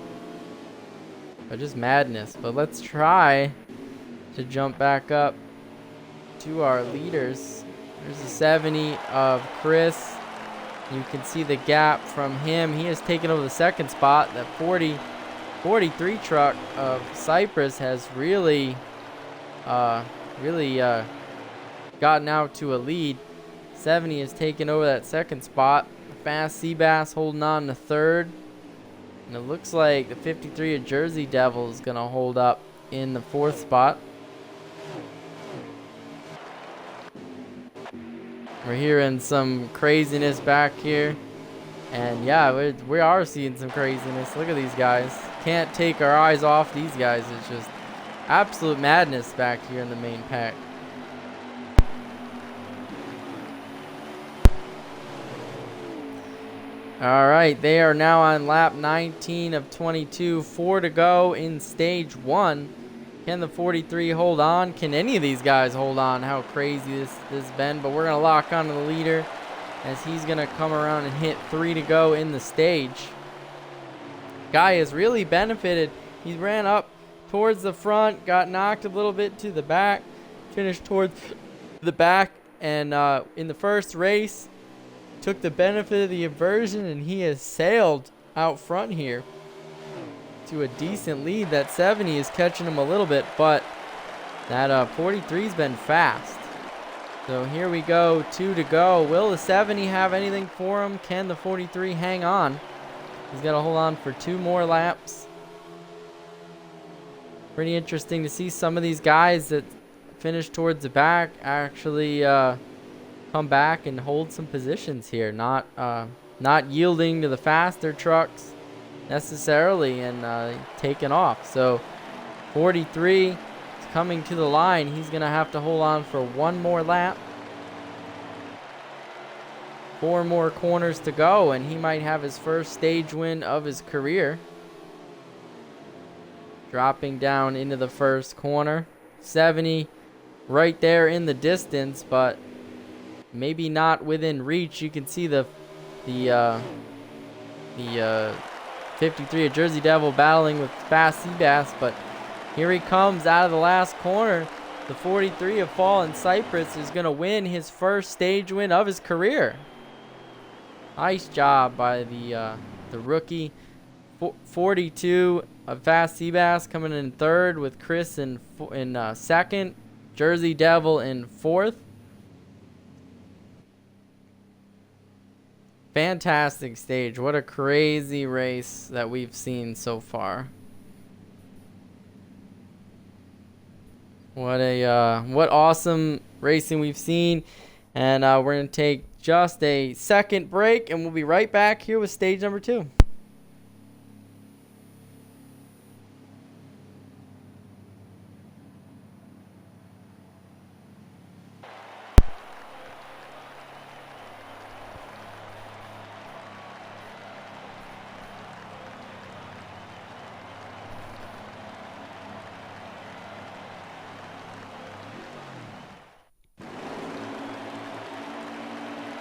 but just madness. But let's try to jump back up to our leaders. There's a 70 of Chris. You can see the gap from him. He has taken over the second spot. That 43 truck of Cypress has really gotten out to a lead. 70 has taken over that second spot. Fast Seabass holding on to third. And it looks like the 53 of Jersey Devil is going to hold up in the fourth spot. We're hearing some craziness back here. And yeah, we are seeing some craziness. Look at these guys. Can't take our eyes off these guys. It's just absolute madness back here in the main pack. All right, they are now on lap 19 of 22. 4 to go in stage 1. Can the 43 hold on? Can any of these guys hold on? How crazy this has been. But we're going to lock onto the leader as he's going to come around and hit 3 to go in the stage. Guy has really benefited. He ran up towards the front, got knocked a little bit to the back, finished towards the back, and in the first race, took the benefit of the inversion, and he has sailed out front here to a decent lead. That 70 is catching him a little bit, but that 43's been fast. So here we go, 2 to go. Will the 70 have anything for him? Can the 43 hang on? He's got to hold on for 2 more laps. Pretty interesting to see some of these guys that finish towards the back actually come back and hold some positions here, not yielding to the faster trucks necessarily, and taking off. So 43 is coming to the line. He's gonna have to hold on for 1 more lap, 4 more corners to go, and he might have his first stage win of his career. Dropping down into the first corner. 70 right there in the distance, but maybe not within reach. You can see the 53 of Jersey Devil battling with Fast Seabass, but here he comes out of the last corner. The 43 of Fallen Cypress is going to win his first stage win of his career. Nice job by the rookie. 42 of Fast Seabass coming in third, with Chris in second, Jersey Devil in fourth. Fantastic stage. What a crazy race that we've seen so far. What awesome racing we've seen. And we're going to take just a second break, and we'll be right back here with stage number 2.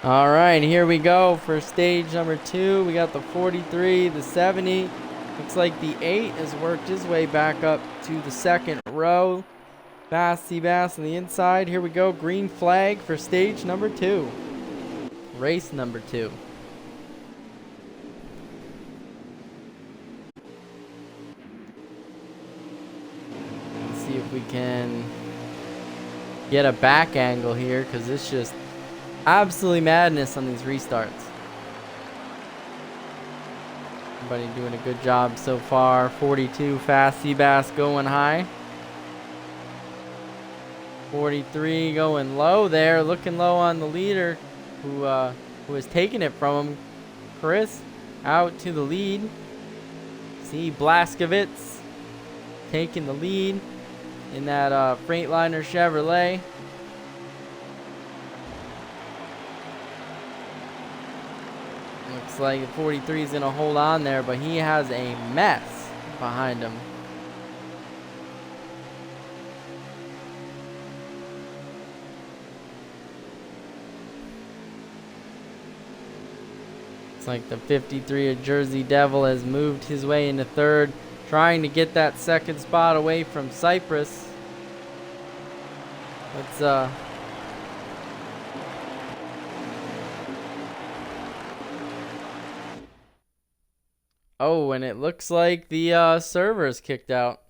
All right, here we go for stage number 2. We got the 43, the 70. Looks like the 8 has worked his way back up to the second row. Fast Seabass on the inside. Here we go, green flag for stage number 2. Race number 2. Let's see if we can get a back angle here, because it's just absolutely madness on these restarts. Everybody doing a good job so far. 42 Fast Seabass going high. 43 going low there, looking low on the leader who was taking it from him. Chris out to the lead. see Blaskovitz taking the lead in that Freightliner Chevrolet. Looks like the 43 is going to hold on there, but he has a mess behind him. Looks like the 53 of Jersey Devil has moved his way into third, trying to get that second spot away from Cypress. Let's oh, and it looks like the server's kicked out.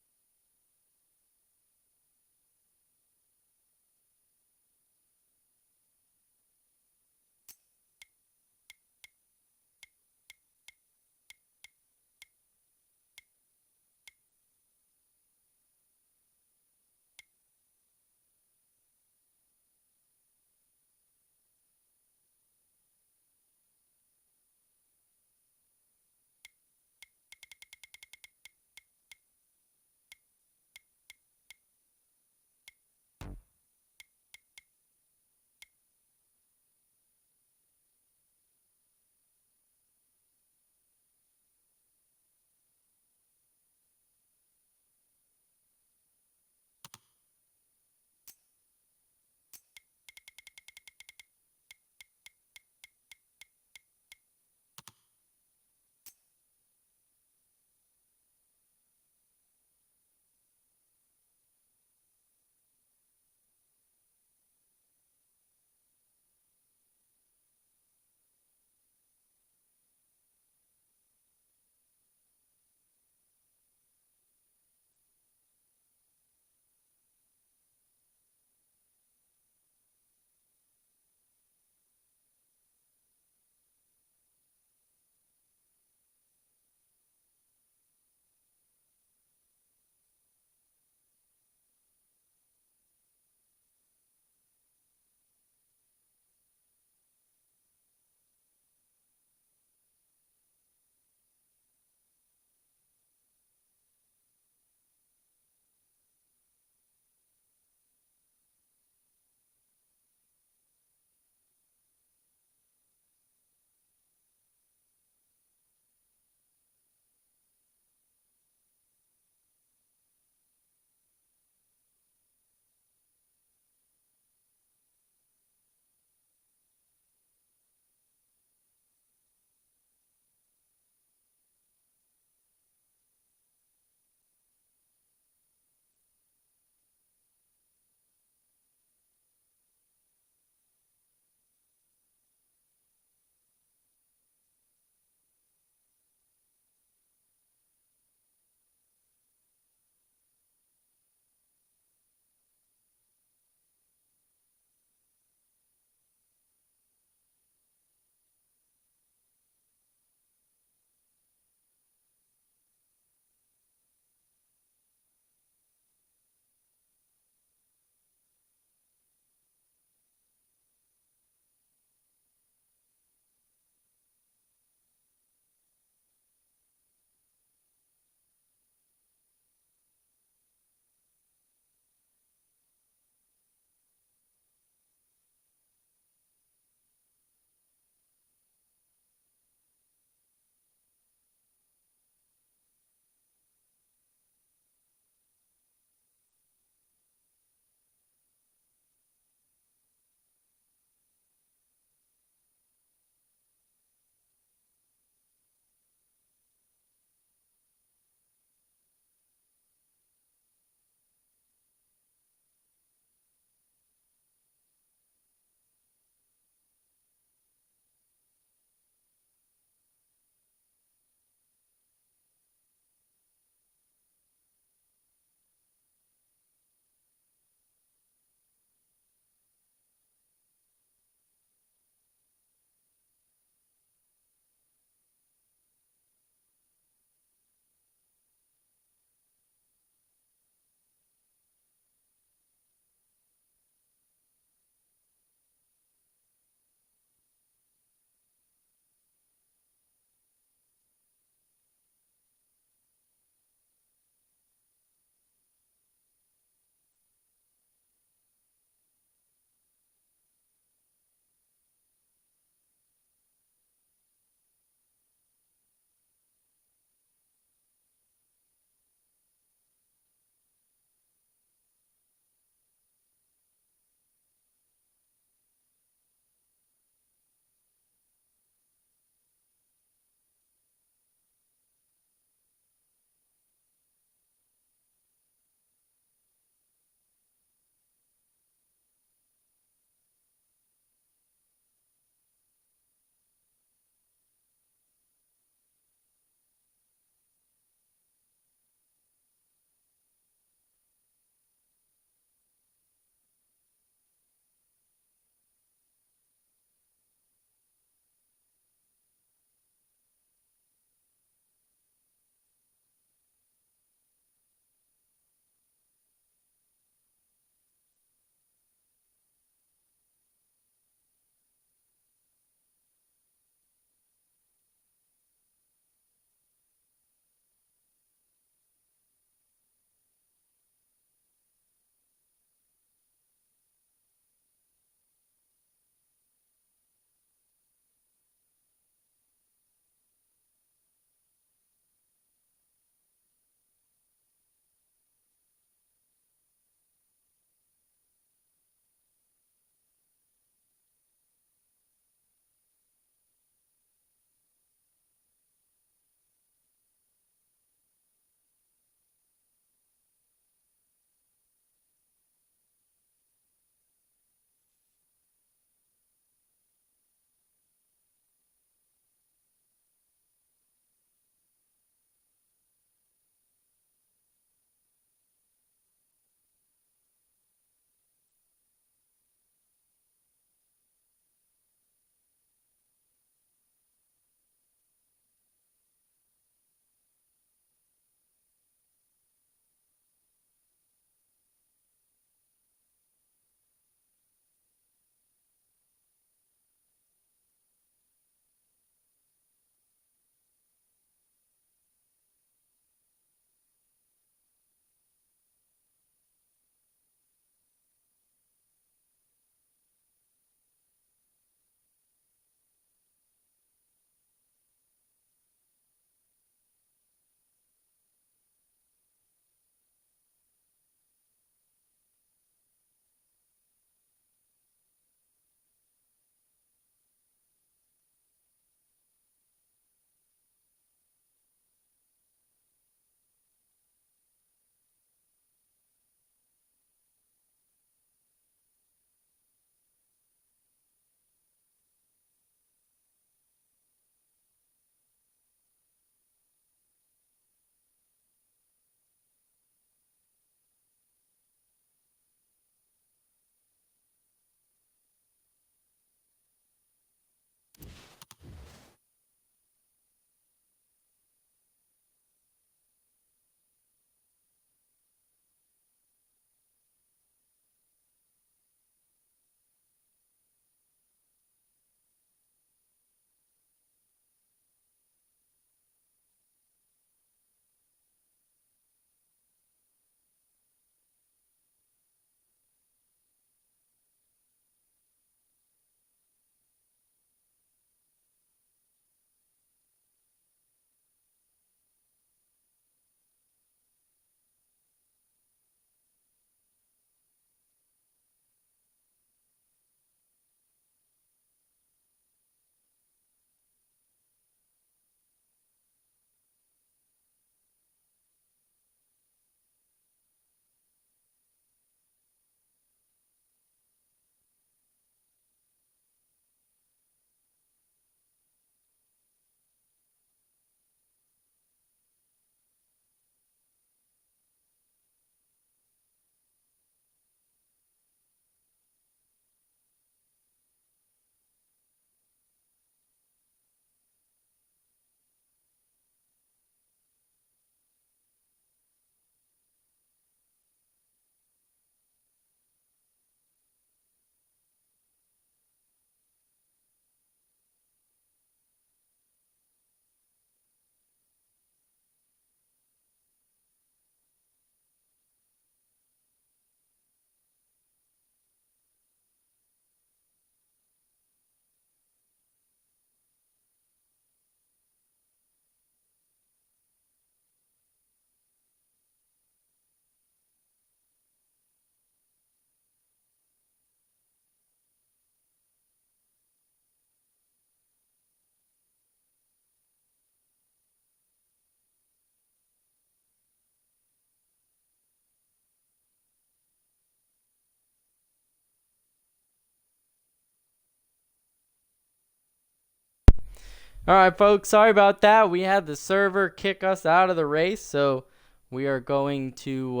All right, folks, sorry about that. We had the server kick us out of the race, so we are going to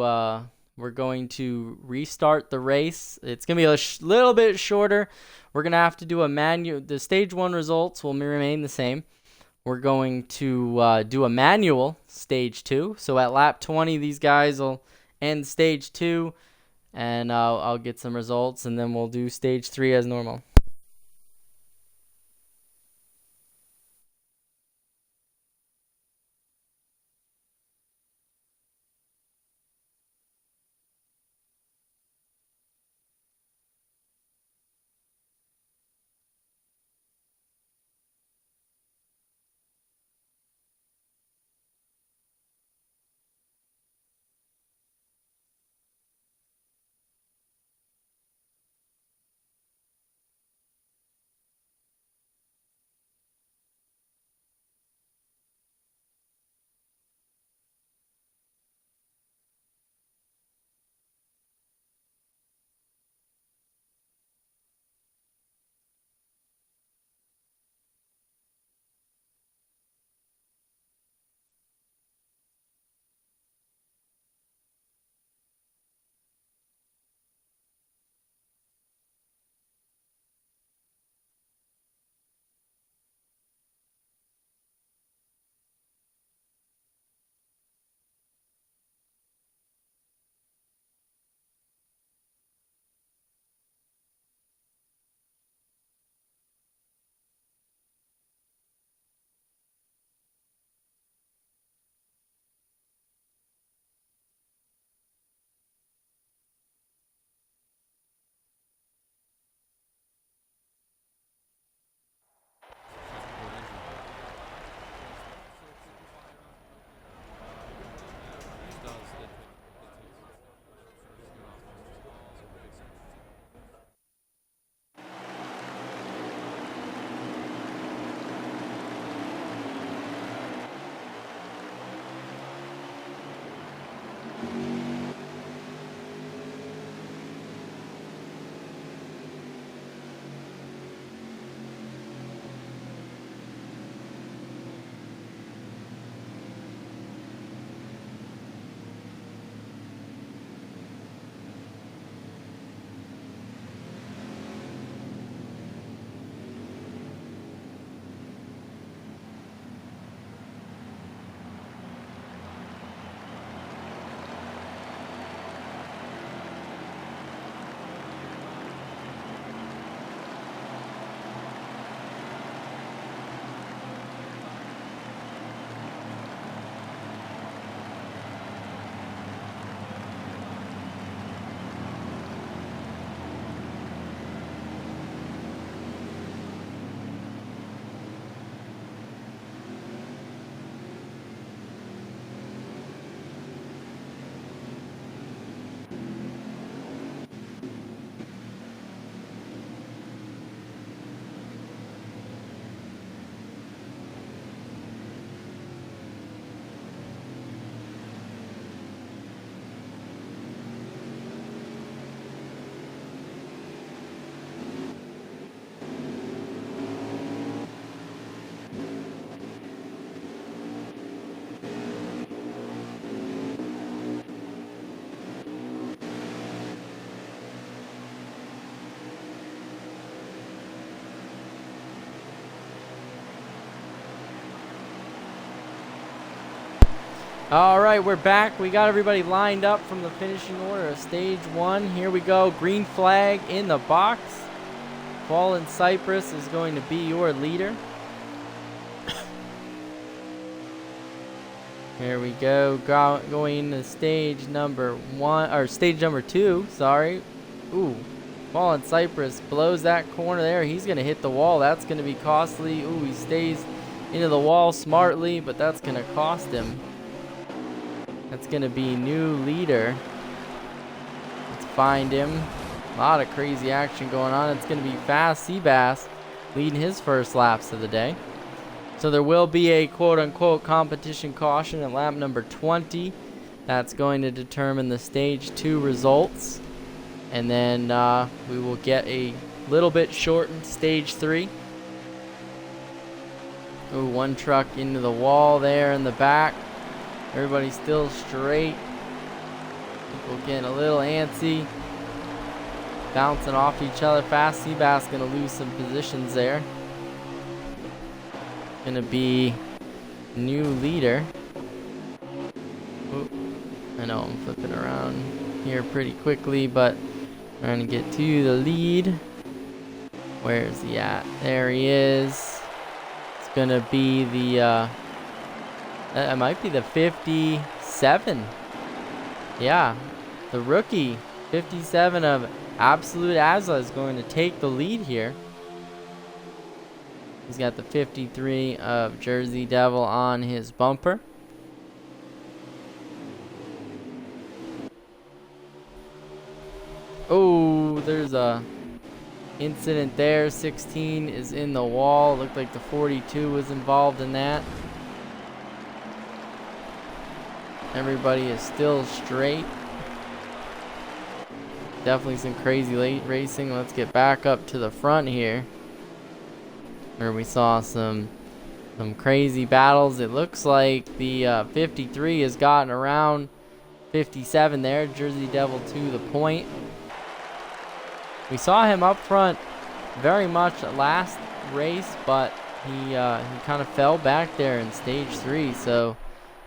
restart the race. It's gonna be a little bit shorter. We're gonna have to do a manual. The stage 1 results will remain the same. We're going to do a manual stage 2. So at lap 20, these guys will end stage 2, and I'll get some results, and then we'll do stage 3 as normal. All right, we're back. We got everybody lined up from the finishing order of stage 1. Here we go. Green flag in the box. Fallen Cypress is going to be your leader. Here we go. Going to stage number 1, or stage number 2. Sorry. Ooh, Fallen Cypress blows that corner there. He's going to hit the wall. That's going to be costly. Ooh, he stays into the wall smartly, but that's going to cost him. That's going to be new leader. Let's find him. A lot of crazy action going on. It's going to be Fast Seabass leading his first laps of the day. So there will be a quote-unquote competition caution at lap number 20. That's going to determine the stage 2 results. And then we will get a little bit shortened stage 3. Ooh, one truck into the wall there in the back. Everybody's still straight. People getting a little antsy. Bouncing off each other fast. Seabass gonna lose some positions there. Gonna be new leader. Ooh, I know I'm flipping around here pretty quickly, but trying to get to the lead. Where's he at? There he is. It's gonna be the it might be the 57. Yeah, the rookie 57 of Absolute Asla is going to take the lead here. He's got the 53 of Jersey Devil on his bumper. Oh, there's a incident there. 16 is in the wall. Looked like the 42 was involved in that. Everybody is still straight. Definitely some crazy late racing. Let's get back up to the front here, where we saw some crazy battles. It looks like the 53 has gotten around 57 there. Jersey Devil to the point. We saw him up front very much last race, but he kind of fell back there in stage 3, so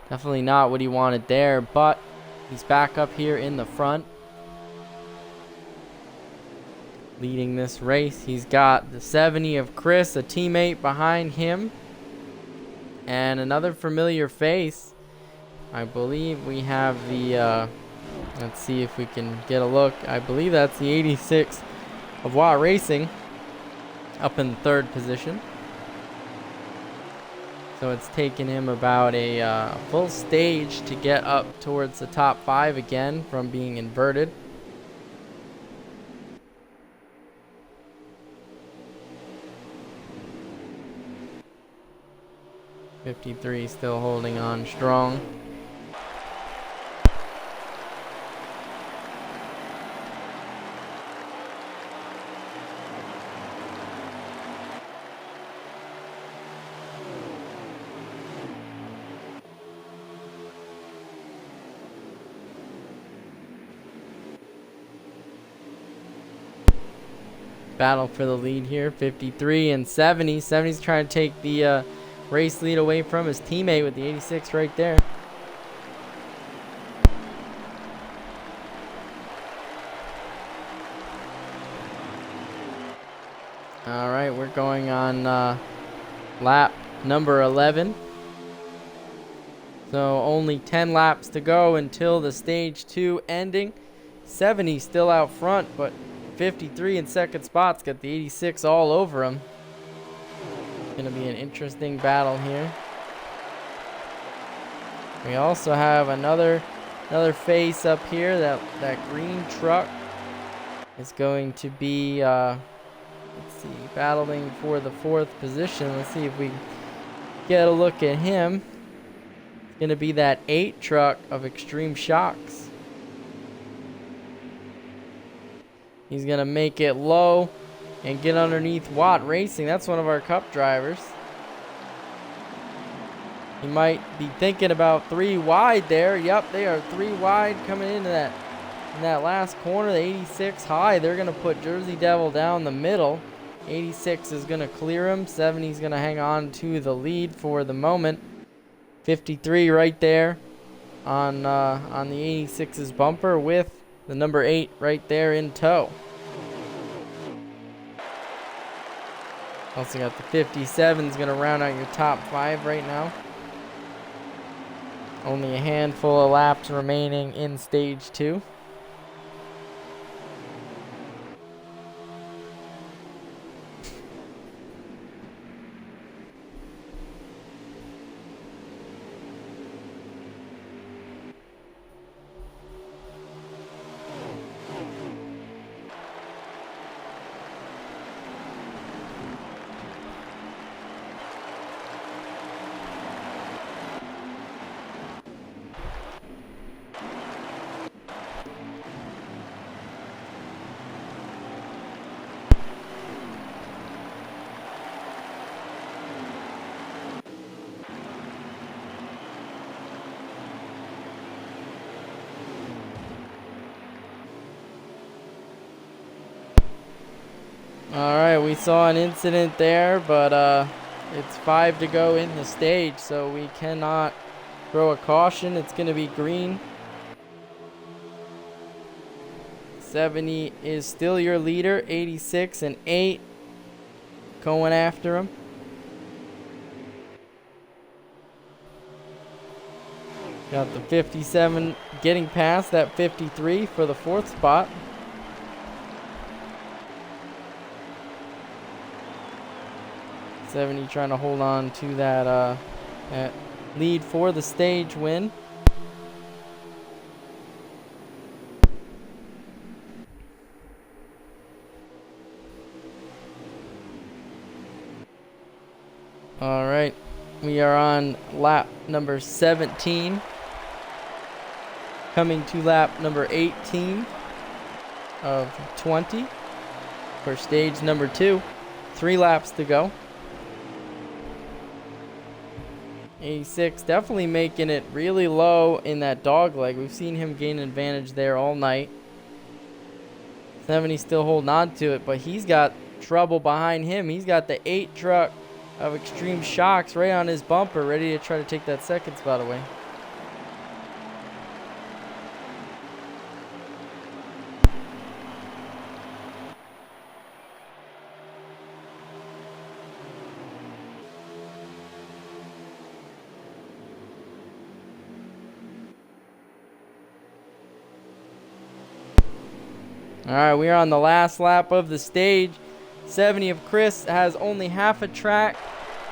definitely not what he wanted there, but he's back up here in the front, leading this race. He's got the 70 of Chris, a teammate behind him, and another familiar face. I believe we have the let's see if we can get a look. I believe that's the 86 of Watt Racing up in third position. So it's taken him about a full stage to get up towards the top 5 again from being inverted. '53 still holding on strong. Battle for the lead here, 53 and 70. 70's trying to take the race lead away from his teammate with the 86 right there. All right, we're going on lap number 11. So only 10 laps to go until the stage 2 ending. 70 still out front, but 53 in second spot's got the 86 all over him. It's gonna be an interesting battle here. We also have another face up here. That green truck is going to be let's see, battling for the 4th position. Let's see if we get a look at him. It's gonna be that 8 truck of Extreme Shocks. He's going to make it low and get underneath Watt Racing. That's one of our cup drivers. He might be thinking about 3 wide there. Yep, they are 3 wide coming into that last corner. The 86 high. They're going to put Jersey Devil down the middle. 86 is going to clear him. 70 is going to hang on to the lead for the moment. 53 right there on the 86's bumper with the number 8 right there in tow. Also got the 57 is going to round out your top 5 right now. Only a handful of laps remaining in stage 2. All right, we saw an incident there, but it's 5 to go in the stage, so we cannot throw a caution. It's going to be green. 70 is still your leader, 86 and 8 going after him. Got the 57 getting past that 53 for the 4th spot. '70 trying to hold on to that lead for the stage win. All right, we are on lap number 17, coming to lap number 18 of 20 for stage number 2. 3 laps to go. 86 definitely making it really low in that dog leg. We've seen him gain an advantage there all night. 70 still holding on to it, but he's got trouble behind him. He's got the 8 truck of Extreme Shocks right on his bumper, ready to try to take that 2nd spot away. All right, we are on the last lap of the stage. 70 of Chris has only half a track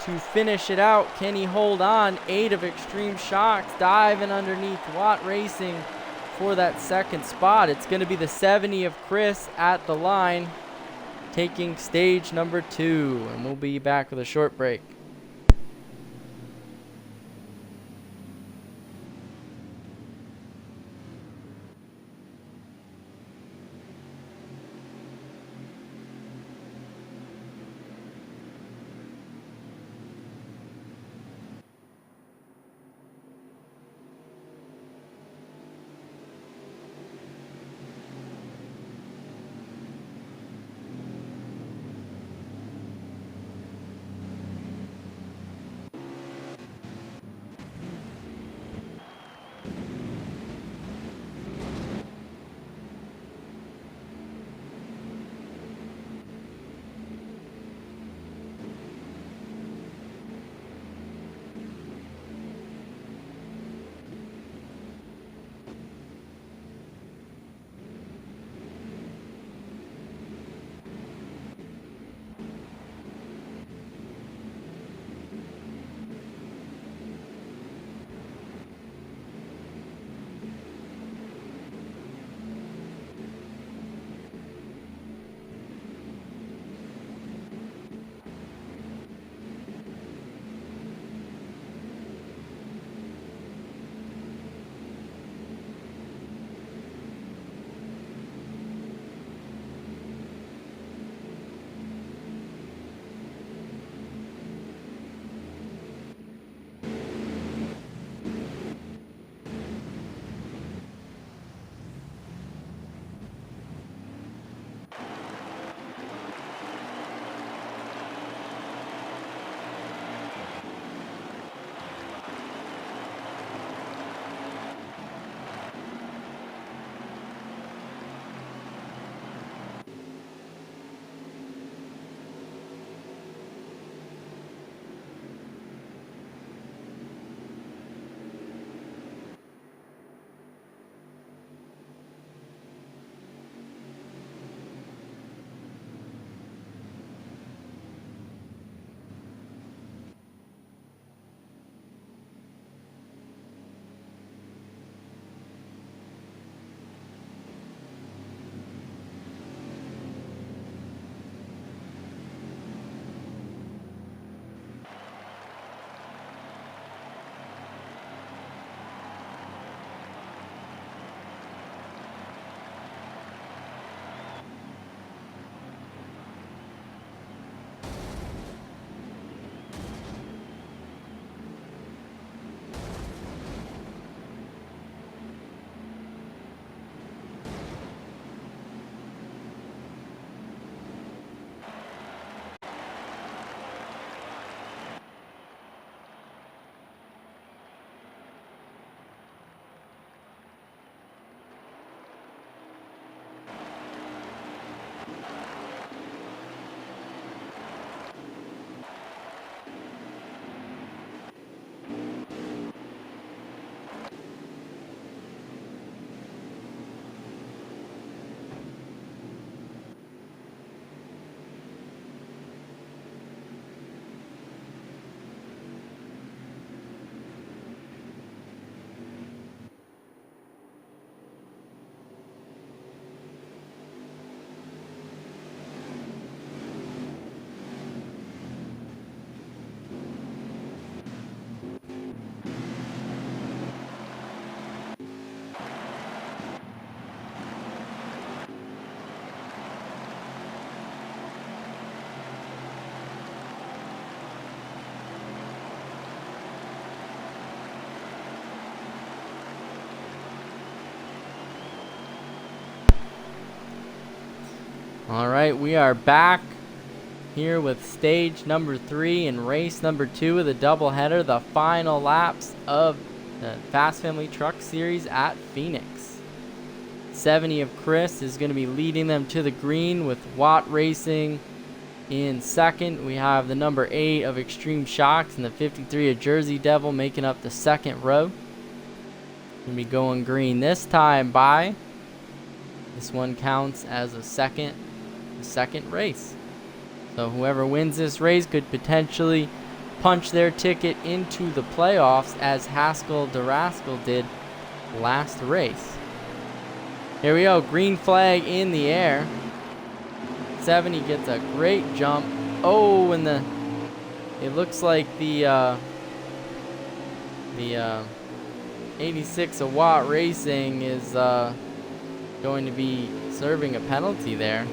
to finish it out. Can he hold on? 8 of Extreme Shocks diving underneath Watt Racing for that 2nd spot. It's going to be the 70 of Chris at the line, taking stage number 2, and we'll be back with a short break. All right, we are back here with stage number 3 and race number 2 of the doubleheader, the final laps of the Fast Family Truck Series at Phoenix. 70 of Chris is going to be leading them to the green with Watt Racing in second. We have the number 8 of Extreme Shocks and the 53 of Jersey Devil making up the second row. Going to be going green this time by. This one counts as a second race. So whoever wins this race could potentially punch their ticket into the playoffs as Haskell DeRascal did last race. Here we go, green flag in the air. 70 gets a great jump. Oh, and it looks like the 86 of Watt Racing is going to be serving a penalty there.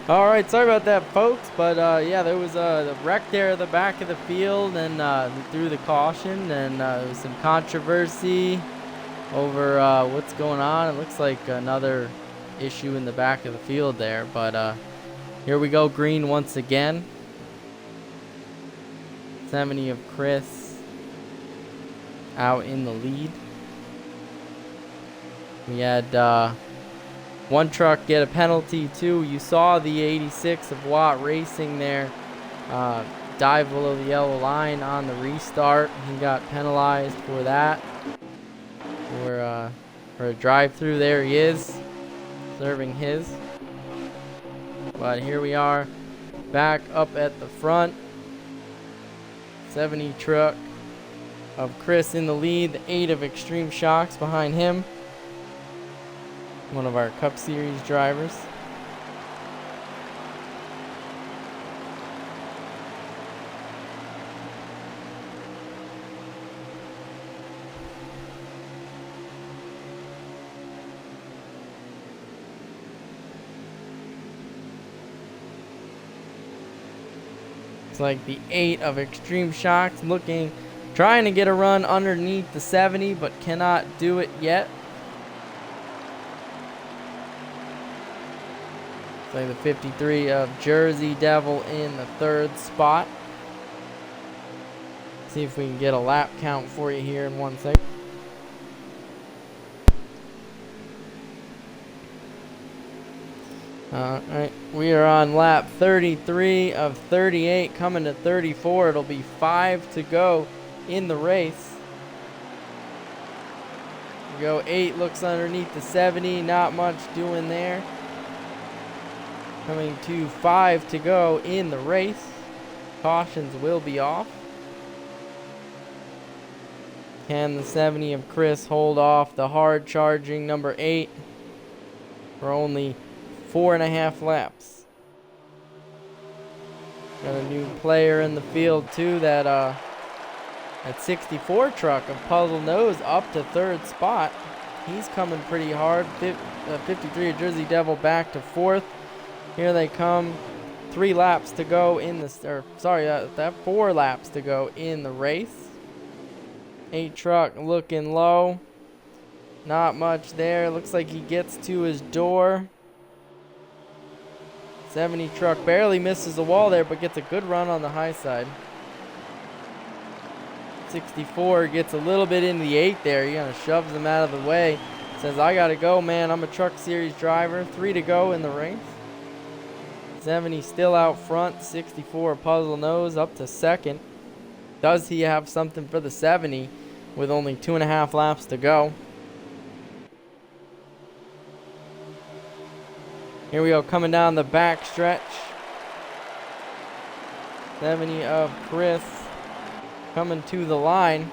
All right, sorry about that, folks, but yeah, there was a wreck there at the back of the field, and through the caution, and there was some controversy over what's going on. It looks like another issue in the back of the field there, but here we go, green once again. 70 of Chris out in the lead. We had one truck get a penalty too. You saw the 86 of Watt Racing there dive below the yellow line on the restart. He got penalized for that. For a drive-through, there he is, serving his. But here we are, back up at the front. 70 truck of Chris in the lead. The 8 of Extreme Shocks behind him. One of our Cup Series drivers. It's like the 8 of Extreme Shocks trying to get a run underneath the 70, but cannot do it yet. It's like the 53 of Jersey Devil in the 3rd spot. See if we can get a lap count for you here in 1 second. Alright, we are on lap 33 of 38, coming to 34. It'll be 5 to go in the race. We go 8, looks underneath the 70, not much doing there. Coming to 5 to go in the race. Cautions will be off. Can the 70 of Chris hold off the hard charging number 8 for only 4.5 laps? Got a new player in the field too, that 64 truck of Puzzle Nose up to 3rd spot. He's coming pretty hard. 53 of Jersey Devil back to 4th. Here they come. 3 laps to go in the, that 4 laps to go in the race. 8 truck looking low. Not much there. Looks like he gets to his door. 70 truck barely misses the wall there, but gets a good run on the high side. 64 gets a little bit in the 8 there. He kind of shoves him out of the way. Says, I gotta go, man. I'm a Truck Series driver. 3 to go in the race. 70 still out front. 64 Puzzle Nose up to 2nd. Does he have something for the 70 with only 2.5 laps to go? Here we go, coming down the back stretch. 70 of Chris coming to the line.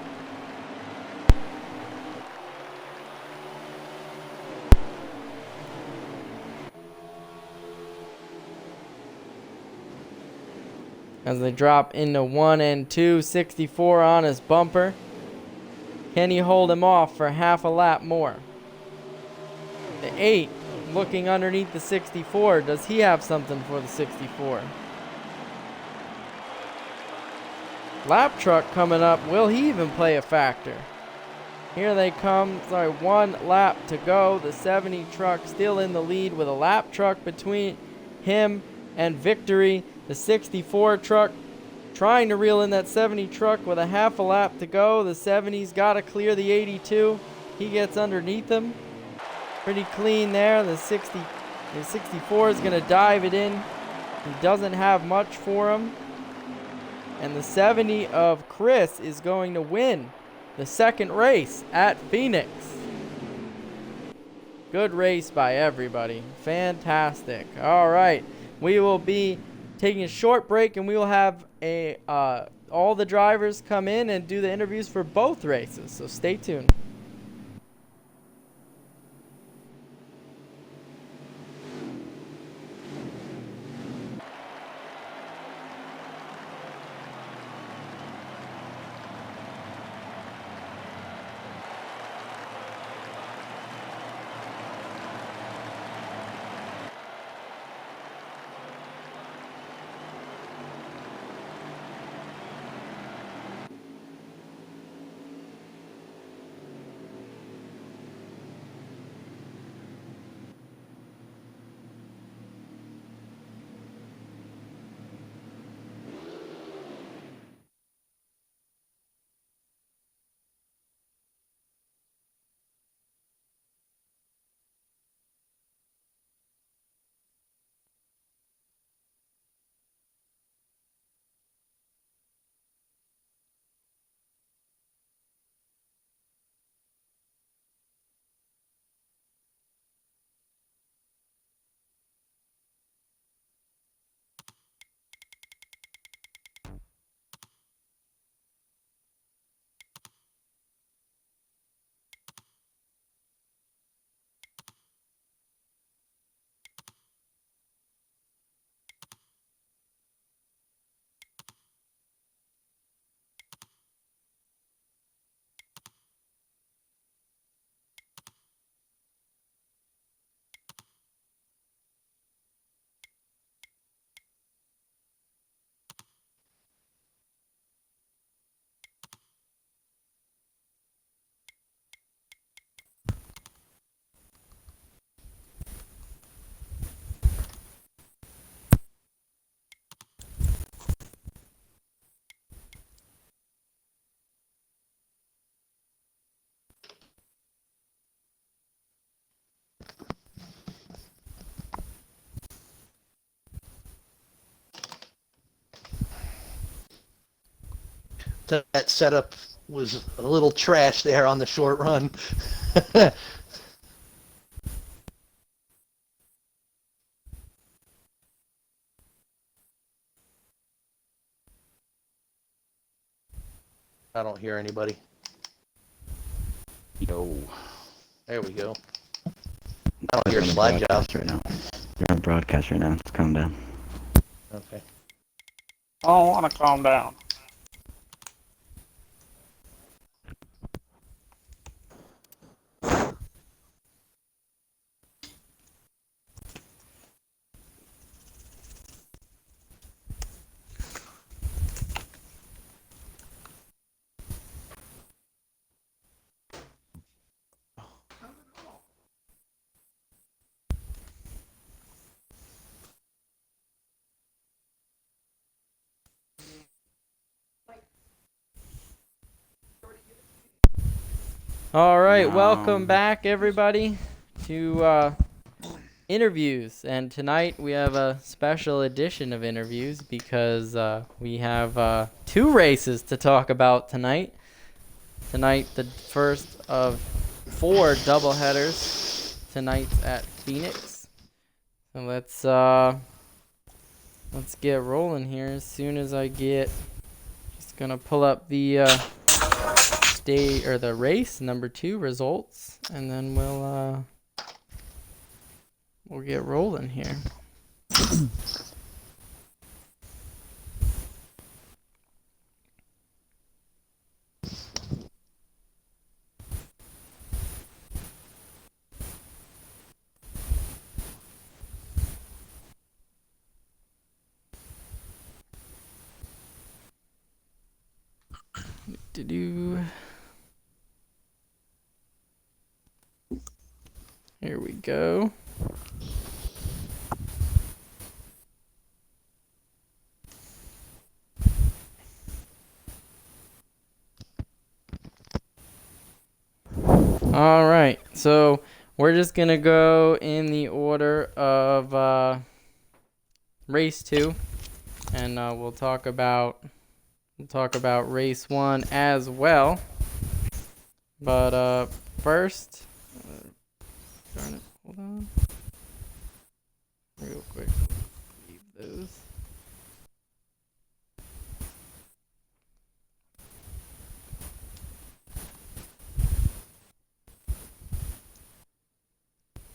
As they drop into 1 and 2, 64 on his bumper. Can he hold him off for half a lap more? The 8 looking underneath the 64. Does he have something for the 64? Lap truck coming up. Will he even play a factor? Here they come. 1 lap to go. The 70 truck still in the lead with a lap truck between him and victory. The 64 truck trying to reel in that 70 truck with a half a lap to go. The 70's got to clear the 82. He gets underneath him. Pretty clean there. The 64 is going to dive it in. He doesn't have much for him. And the 70 of Chris is going to win the 2nd race at Phoenix. Good race by everybody. Fantastic. All right. We will be taking a short break, and we will have all the drivers come in and do the interviews for both races. So stay tuned. that setup was a little trash there on the short run. I don't hear anybody. Yo. There we go. I don't hear slide job right now. You're on broadcast right now. Just calm down. Okay. I don't want to calm down. All right, welcome back, everybody, to interviews. And tonight we have a special edition of interviews because we have 2 races to talk about tonight. Tonight, the first of 4 doubleheaders. Tonight's at Phoenix. So let's get rolling here as soon as I get. Just gonna pull up the the race number 2 results, and then we'll get rolling here. Here we go. All right, so we're just gonna go in the order of race 2, and we'll talk about race 1 as well. But first, darn it, hold on, real quick. Leave those.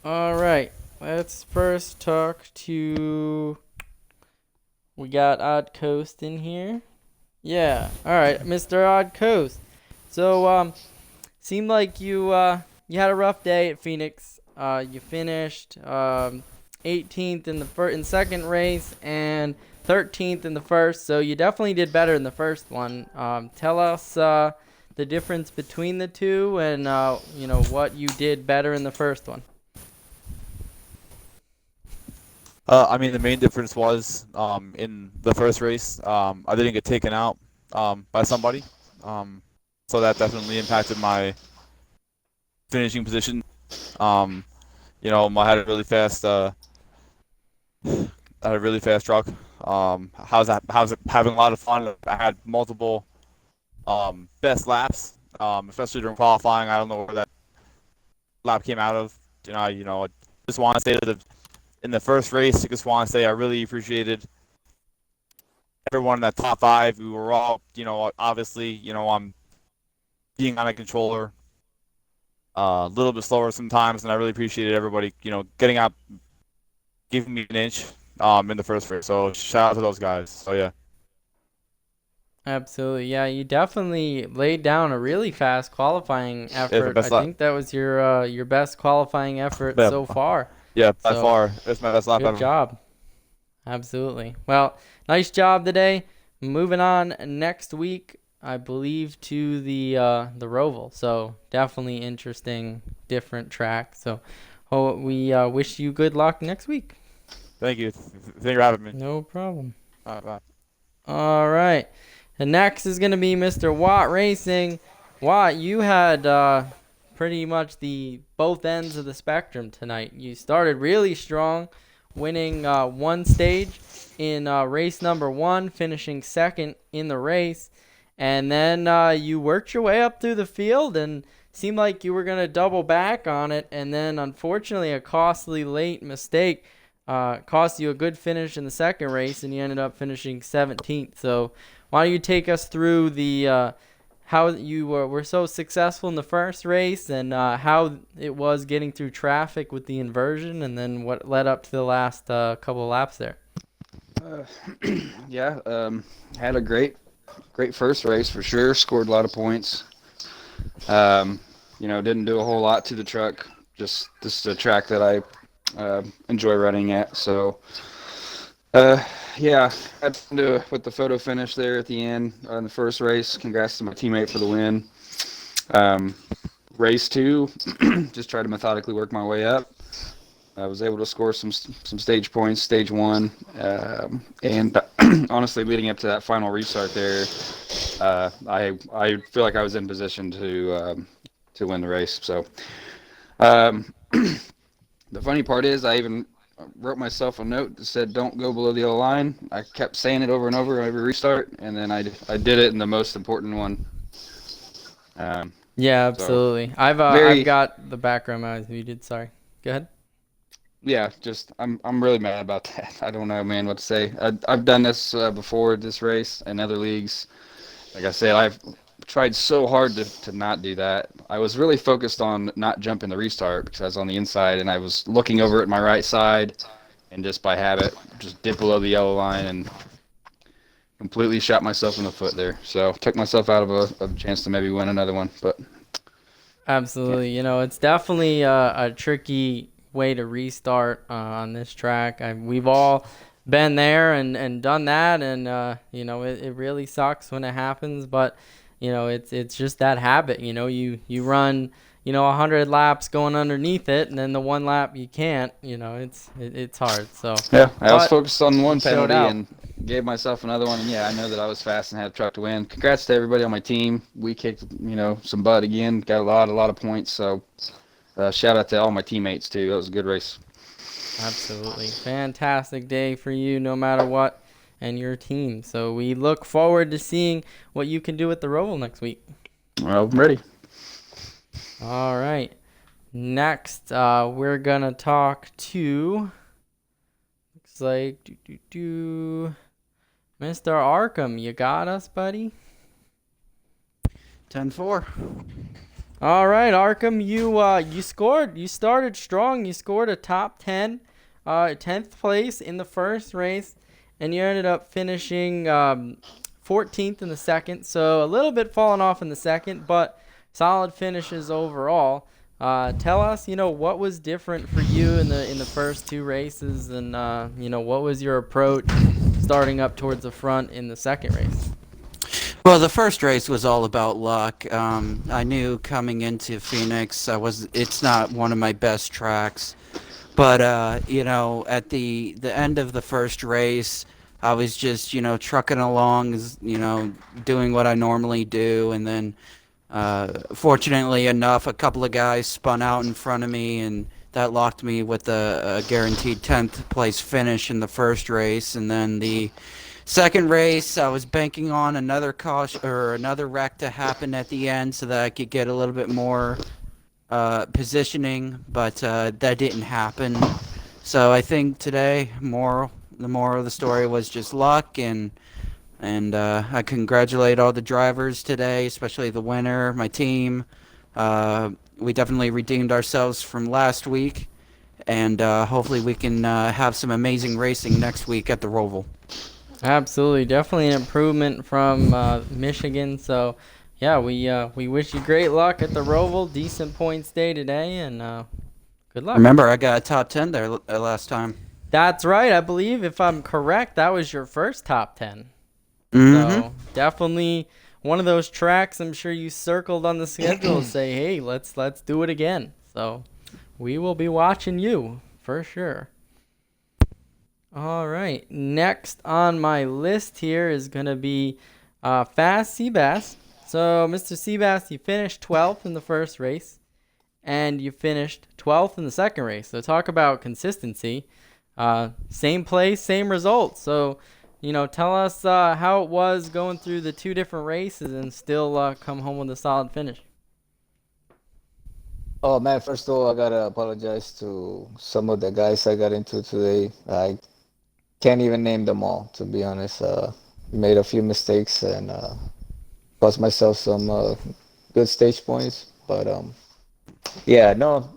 All right, let's first talk to. We got Odd Coast in here. Yeah. All right, Mr. Odd Coast. So seemed like you had a rough day at Phoenix. You finished 18th in second race and 13th in the first. So you definitely did better in the first one. Tell us the difference between the two, and what you did better in the first one. I mean, the main difference was in the first race, I didn't get taken out by somebody, so that definitely impacted my finishing position. I had a really fast, truck. I was having a lot of fun. I had multiple best laps, especially during qualifying. I don't know where that lap came out of. I just want to say that in the first race, I just want to say I really appreciated everyone in that top 5. We were all, obviously, I'm being on a controller a little bit slower sometimes, and I really appreciated everybody, getting out, giving me an inch in the first race. So shout out to those guys. So yeah. Absolutely, yeah. You definitely laid down a really fast qualifying effort. I think that was your best qualifying effort so far. Yeah, by far. It's my best lap ever. Good job. Absolutely. Well, nice job today. Moving on next week, I believe, to the Roval. So definitely interesting, different track. So we wish you good luck next week. Thank you. Thank you for having me. No problem. All right, bye. All right. And next is going to be Mr. Watt Racing. Watt, you had pretty much both ends of the spectrum tonight. You started really strong, winning one stage in race number 1, finishing second in the race, and then you worked your way up through the field and seemed like you were going to double back on it, and then unfortunately a costly late mistake cost you a good finish in the second race, and you ended up finishing 17th. So why don't you take us through the how you were so successful in the first race, and how it was getting through traffic with the inversion, and then what led up to the last couple of laps there. Yeah, had a great first race for sure. Scored a lot of points. Didn't do a whole lot to the truck. Just this is a track that I enjoy running at. So, yeah, had to do with the photo finish there at the end in the first race. Congrats to my teammate for the win. Race 2, just tried to methodically work my way up. I was able to score some stage points, stage 1, and honestly, leading up to that final restart there, I feel like I was in position to win the race. So, the funny part is, I even wrote myself a note that said, "Don't go below the yellow line." I kept saying it over and over every restart, and then I did it in the most important one. Yeah, absolutely. So I've got the background noise muted. Sorry. Go ahead. Yeah, just I'm really mad about that. I don't know, man, what to say. I've done this before, this race and other leagues. Like I said, I've tried so hard to not do that. I was really focused on not jumping the restart because I was on the inside, and I was looking over at my right side, and just by habit, just dip below the yellow line and completely shot myself in the foot there. So took myself out of a chance to maybe win another one. But Absolutely. You know, it's definitely a tricky way to restart on this track. We've all been there and done that, and it really sucks when it happens, but it's just that habit. You run 100 laps going underneath it, and then the one lap you can't. It's hard. So yeah, I was focused on one showed penalty out. and gave myself another one. And yeah, I know that I was fast and had a truck to win. Congrats to everybody on my team. We kicked some butt again. Got a lot of points. So shout out to all my teammates too. That was a good race. Absolutely. Fantastic day for you no matter what, and your team. So we look forward to seeing what you can do at the Roval next week. Well, I'm ready. All right. Next, we're going to talk to, looks like, Mr. Arkham. You got us, buddy? 10-4. All right, Arkham, you scored. You started strong. You scored a top 10, 10th place in the first race, and you ended up finishing 14th in the second. So a little bit falling off in the second, but solid finishes overall. Tell us, what was different for you in the first two races, and what was your approach starting up towards the front in the second race? Well, the first race was all about luck. I knew coming into Phoenix, it's not one of my best tracks, but at the end of the first race, I was just trucking along, doing what I normally do, and then fortunately enough, a couple of guys spun out in front of me, and that locked me with a guaranteed 10th place finish in the first race. And then the second race, I was banking on another caution or another wreck to happen at the end so that I could get a little bit more positioning, but that didn't happen. So I think today, the moral of the story was just luck, and I congratulate all the drivers today, especially the winner, my team. We definitely redeemed ourselves from last week, and hopefully we can have some amazing racing next week at the Roval. Absolutely, definitely an improvement from Michigan. So, yeah, we wish you great luck at the Roval. Decent points day today, and good luck. Remember, I got a top 10 there last time. That's right. I believe, if I'm correct, that was your first top 10. Mm-hmm. So definitely one of those tracks I'm sure you circled on the schedule to say, hey, let's do it again. So we will be watching you for sure. All right. Next on my list here is going to be Fast Seabass. So Mr. Seabass, you finished 12th in the first race, and you finished 12th in the second race. So talk about consistency. Same place, same results. So tell us how it was going through the two different races and still come home with a solid finish. Oh man, first of all, I gotta apologize to some of the guys I got into today. I can't even name them all, to be honest. Made a few mistakes and cost myself some good stage points. But yeah, no,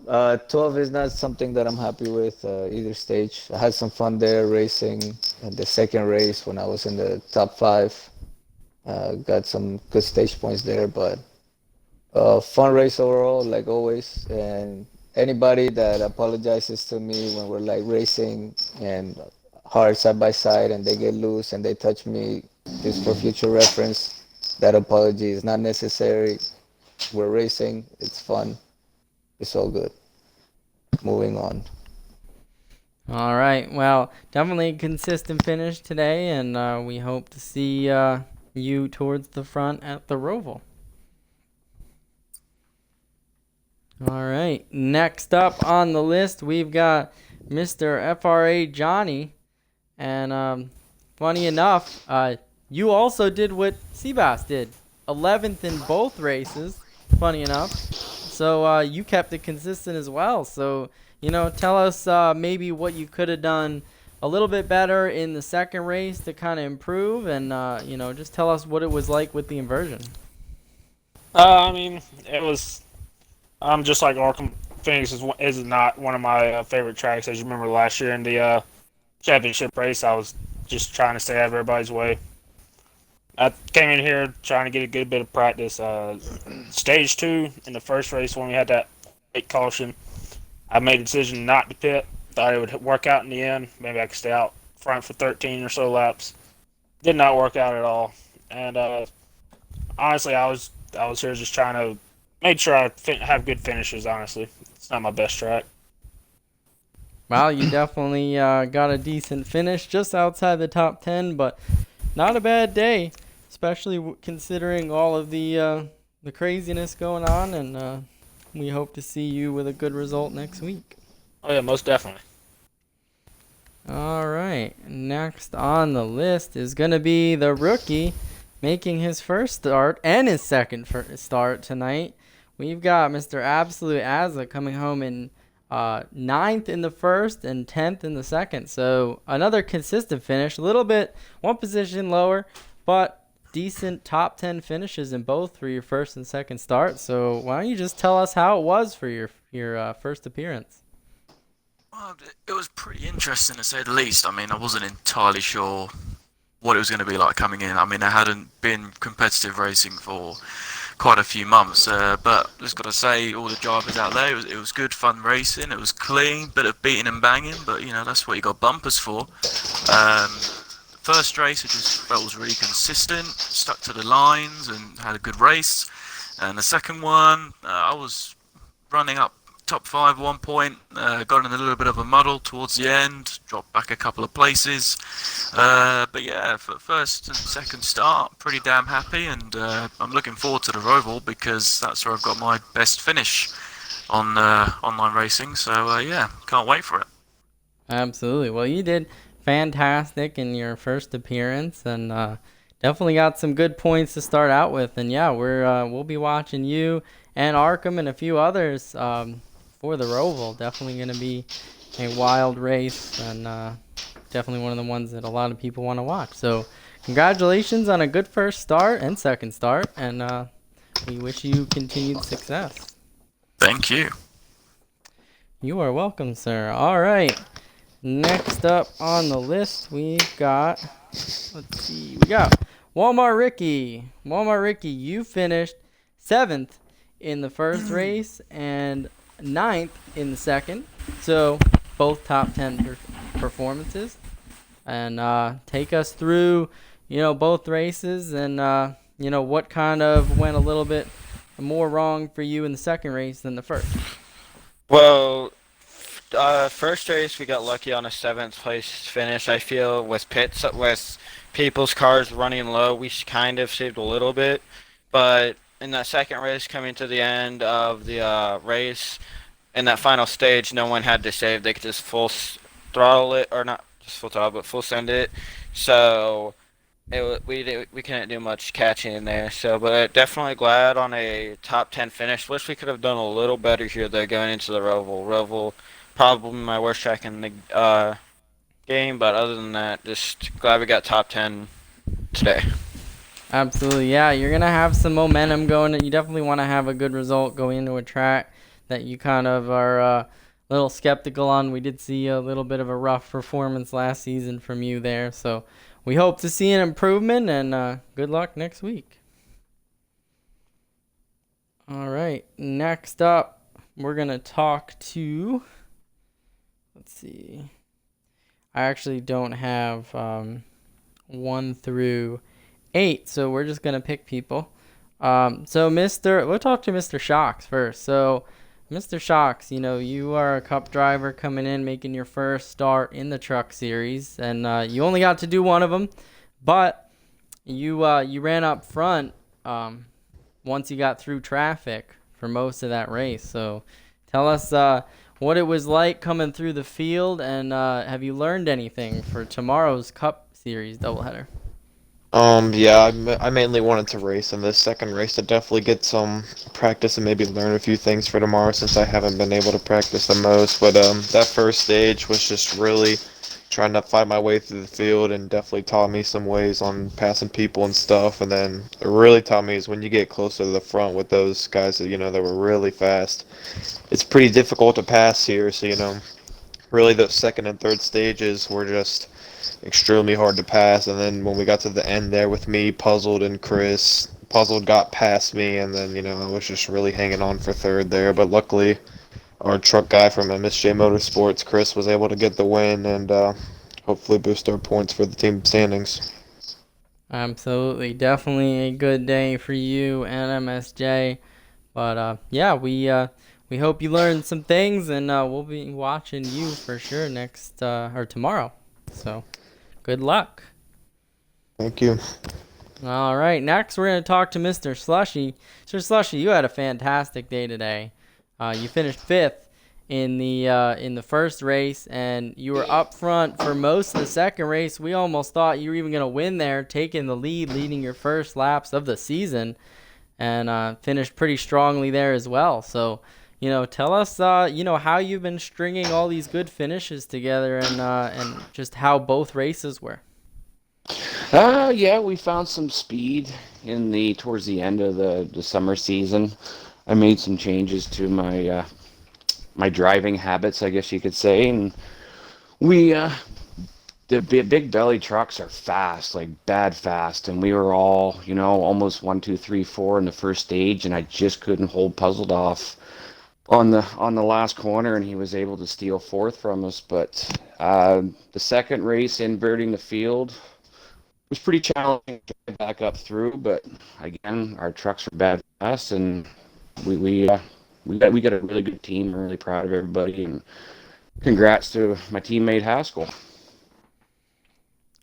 12 is not something that I'm happy with either stage. I had some fun there racing at the second race when I was in the top five. Got some good stage points there, but fun race overall, like always. And anybody that apologizes to me when we're like racing and hard side by side and they get loose and they touch me, just for future reference, that apology is not necessary. We're racing, it's fun, it's all good. Moving on. All right. Well, definitely a consistent finish today, and we hope to see you towards the front at the Roval. All right. Next up on the list, we've got Mr. FRA Johnny. And funny enough, you also did what Seabass did, 11th in both races. Funny enough, so you kept it consistent as well. So tell us maybe what you could have done a little bit better in the second race to kind of improve, and just tell us what it was like with the inversion. I mean, it was. I'm just like Arkham. Phoenix is not one of my favorite tracks. As you remember last year in the championship race, I was just trying to stay out of everybody's way. I came in here trying to get a good bit of practice. Stage 2 in the first race when we had that late caution, I made a decision not to pit. Thought it would work out in the end. Maybe I could stay out front for 13 or so laps. Did not work out at all. And honestly, I was here just trying to make sure I have good finishes. Honestly, it's not my best track. Well, you definitely got a decent finish, just outside the top 10, but not a bad day, especially considering all of the craziness going on, and we hope to see you with a good result next week. Oh yeah, most definitely. All right, next on the list is going to be the rookie making his first start and his second start tonight. We've got Mr. Absolute Azza coming home in 9th in the first and 10th in the second. So another consistent finish, a little bit one position lower, but decent top 10 finishes in both for your first and second start. So why don't you just tell us how it was for your first appearance? Well, it was pretty interesting to say the least. I mean, I wasn't entirely sure what it was going to be like coming in. I mean, I hadn't been competitive racing for quite a few months, but just got to say, all the drivers out there, it was good fun racing. It was clean, bit of beating and banging, but that's what you got bumpers for. First race, I just felt was really consistent, stuck to the lines and had a good race. And the second one, I was running up top 5 at one point, got in a little bit of a muddle towards the end, dropped back a couple of places. But yeah, for first and second start, pretty damn happy, and I'm looking forward to the Roval because that's where I've got my best finish on online racing. So yeah, can't wait for it. Absolutely. Well, you did fantastic in your first appearance, and definitely got some good points to start out with. And yeah, we'll be watching you and Arkham and a few others for the Roval. Definitely going to be a wild race, and definitely one of the ones that a lot of people want to watch. So congratulations on a good first start and second start, and we wish you continued success. Thank you. You are welcome, sir. All right. Next up on the list, we got Walmart Ricky. Walmart Ricky, you finished 7th in the first race and 9th in the second. So both top 10 performances. And take us through, both races and, what kind of went a little bit more wrong for you in the second race than the first. Well, first race we got lucky on a 7th place finish. I feel with people's cars running low, we kind of saved a little bit. But in that second race, coming to the end of the race, in that final stage, no one had to save. They could just full throttle it, or not full throttle, but full send it. So we couldn't do much catching in there. So, but definitely glad on a top 10 finish. Wish we could have done a little better here though going into the Roval. Roval probably my worst track in the game, but other than that, just glad we got top 10 today. Absolutely, yeah. You're gonna have some momentum going. You definitely want to have a good result going into a track that you kind of are a little skeptical on. We did see a little bit of a rough performance last season from you there, so we hope to see an improvement, and good luck next week. All right, next up, we're gonna talk to. Let's see. I actually don't have 1 through 8, so we're just gonna pick people. We'll talk to Mr. Shocks first. So, Mr. Shocks, you are a Cup driver coming in, making your first start in the Truck Series, and you only got to do one of them, but you ran up front once you got through traffic for most of that race. So, tell us what it was like coming through the field, and have you learned anything for tomorrow's Cup Series doubleheader? Yeah, I mainly wanted to race in this second race to definitely get some practice and maybe learn a few things for tomorrow since I haven't been able to practice the most. But that first stage was just really trying to find my way through the field and definitely taught me some ways on passing people and stuff. And then it really taught me is when you get closer to the front with those guys that, that were really fast, it's pretty difficult to pass here. So, really those second and third stages were just extremely hard to pass, and then when we got to the end there with me, Puzzled, and Chris, Puzzled got past me, and then, I was just really hanging on for third there, but luckily our truck guy from MSJ Motorsports, Chris, was able to get the win and hopefully boost our points for the team standings. Absolutely, definitely a good day for you and MSJ, but yeah, we hope you learned some things, and we'll be watching you for sure next or tomorrow, so good luck. Thank you. All right, next we're going to talk to Mr. Slushy. Mr. Slushy, you had a fantastic day today. You finished 5th in the first race, and you were up front for most of the second race. We almost thought you were even going to win there, taking the lead, leading your first laps of the season, and finished pretty strongly there as well. So, tell us, how you've been stringing all these good finishes together, and just how both races were. Yeah, we found some speed towards the end of the summer season. I made some changes to my driving habits, I guess you could say, and we the big belly trucks are fast, like bad fast, and we were all almost 1, 2, 3, 4 in the first stage, and I just couldn't hold Puzzled off on the last corner, and he was able to steal 4th from us. But the second race, inverting the field, was pretty challenging to get back up through. But again, our trucks are bad fast, and we got a really good team. I'm really proud of everybody, and congrats to my teammate Haskell.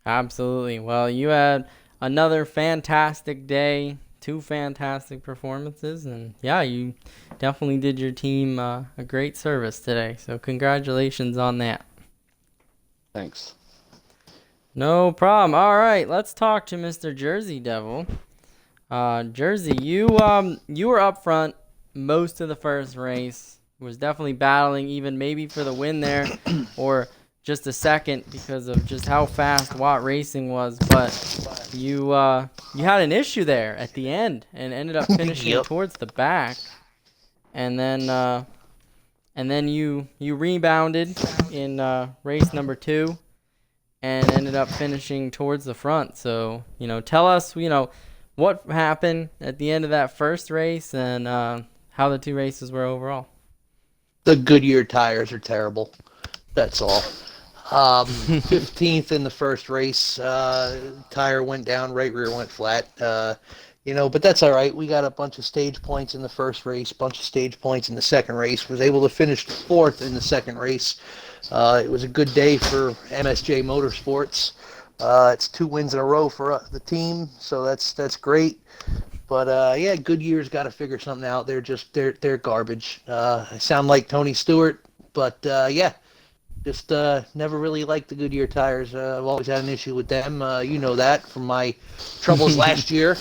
Absolutely. Well, you had another fantastic day, 2 fantastic performances, and yeah, you definitely did your team a great service today. So congratulations on that. Thanks. No problem. All right, let's talk to Mr. Jersey Devil. Jersey, you were up front most of the first race. Was definitely battling, even maybe for the win there, or just a second because of just how fast Watt Racing was. But you had an issue there at the end and ended up finishing towards the back, and then you rebounded in race number 2. And ended up finishing towards the front. So, tell us, what happened at the end of that first race and how the 2 races were overall. The Goodyear tires are terrible. That's all. 15th in the first race. Tire went down, right rear went flat. But that's all right. We got a bunch of stage points in the first race, bunch of stage points in the second race. Was able to finish 4th in the second race. It was a good day for MSJ Motorsports. It's 2 wins in a row for the team, so that's great. But yeah, Goodyear's got to figure something out. They're garbage. I sound like Tony Stewart, but yeah, Just never really liked the Goodyear tires. I've always had an issue with them. You know that from my troubles last year.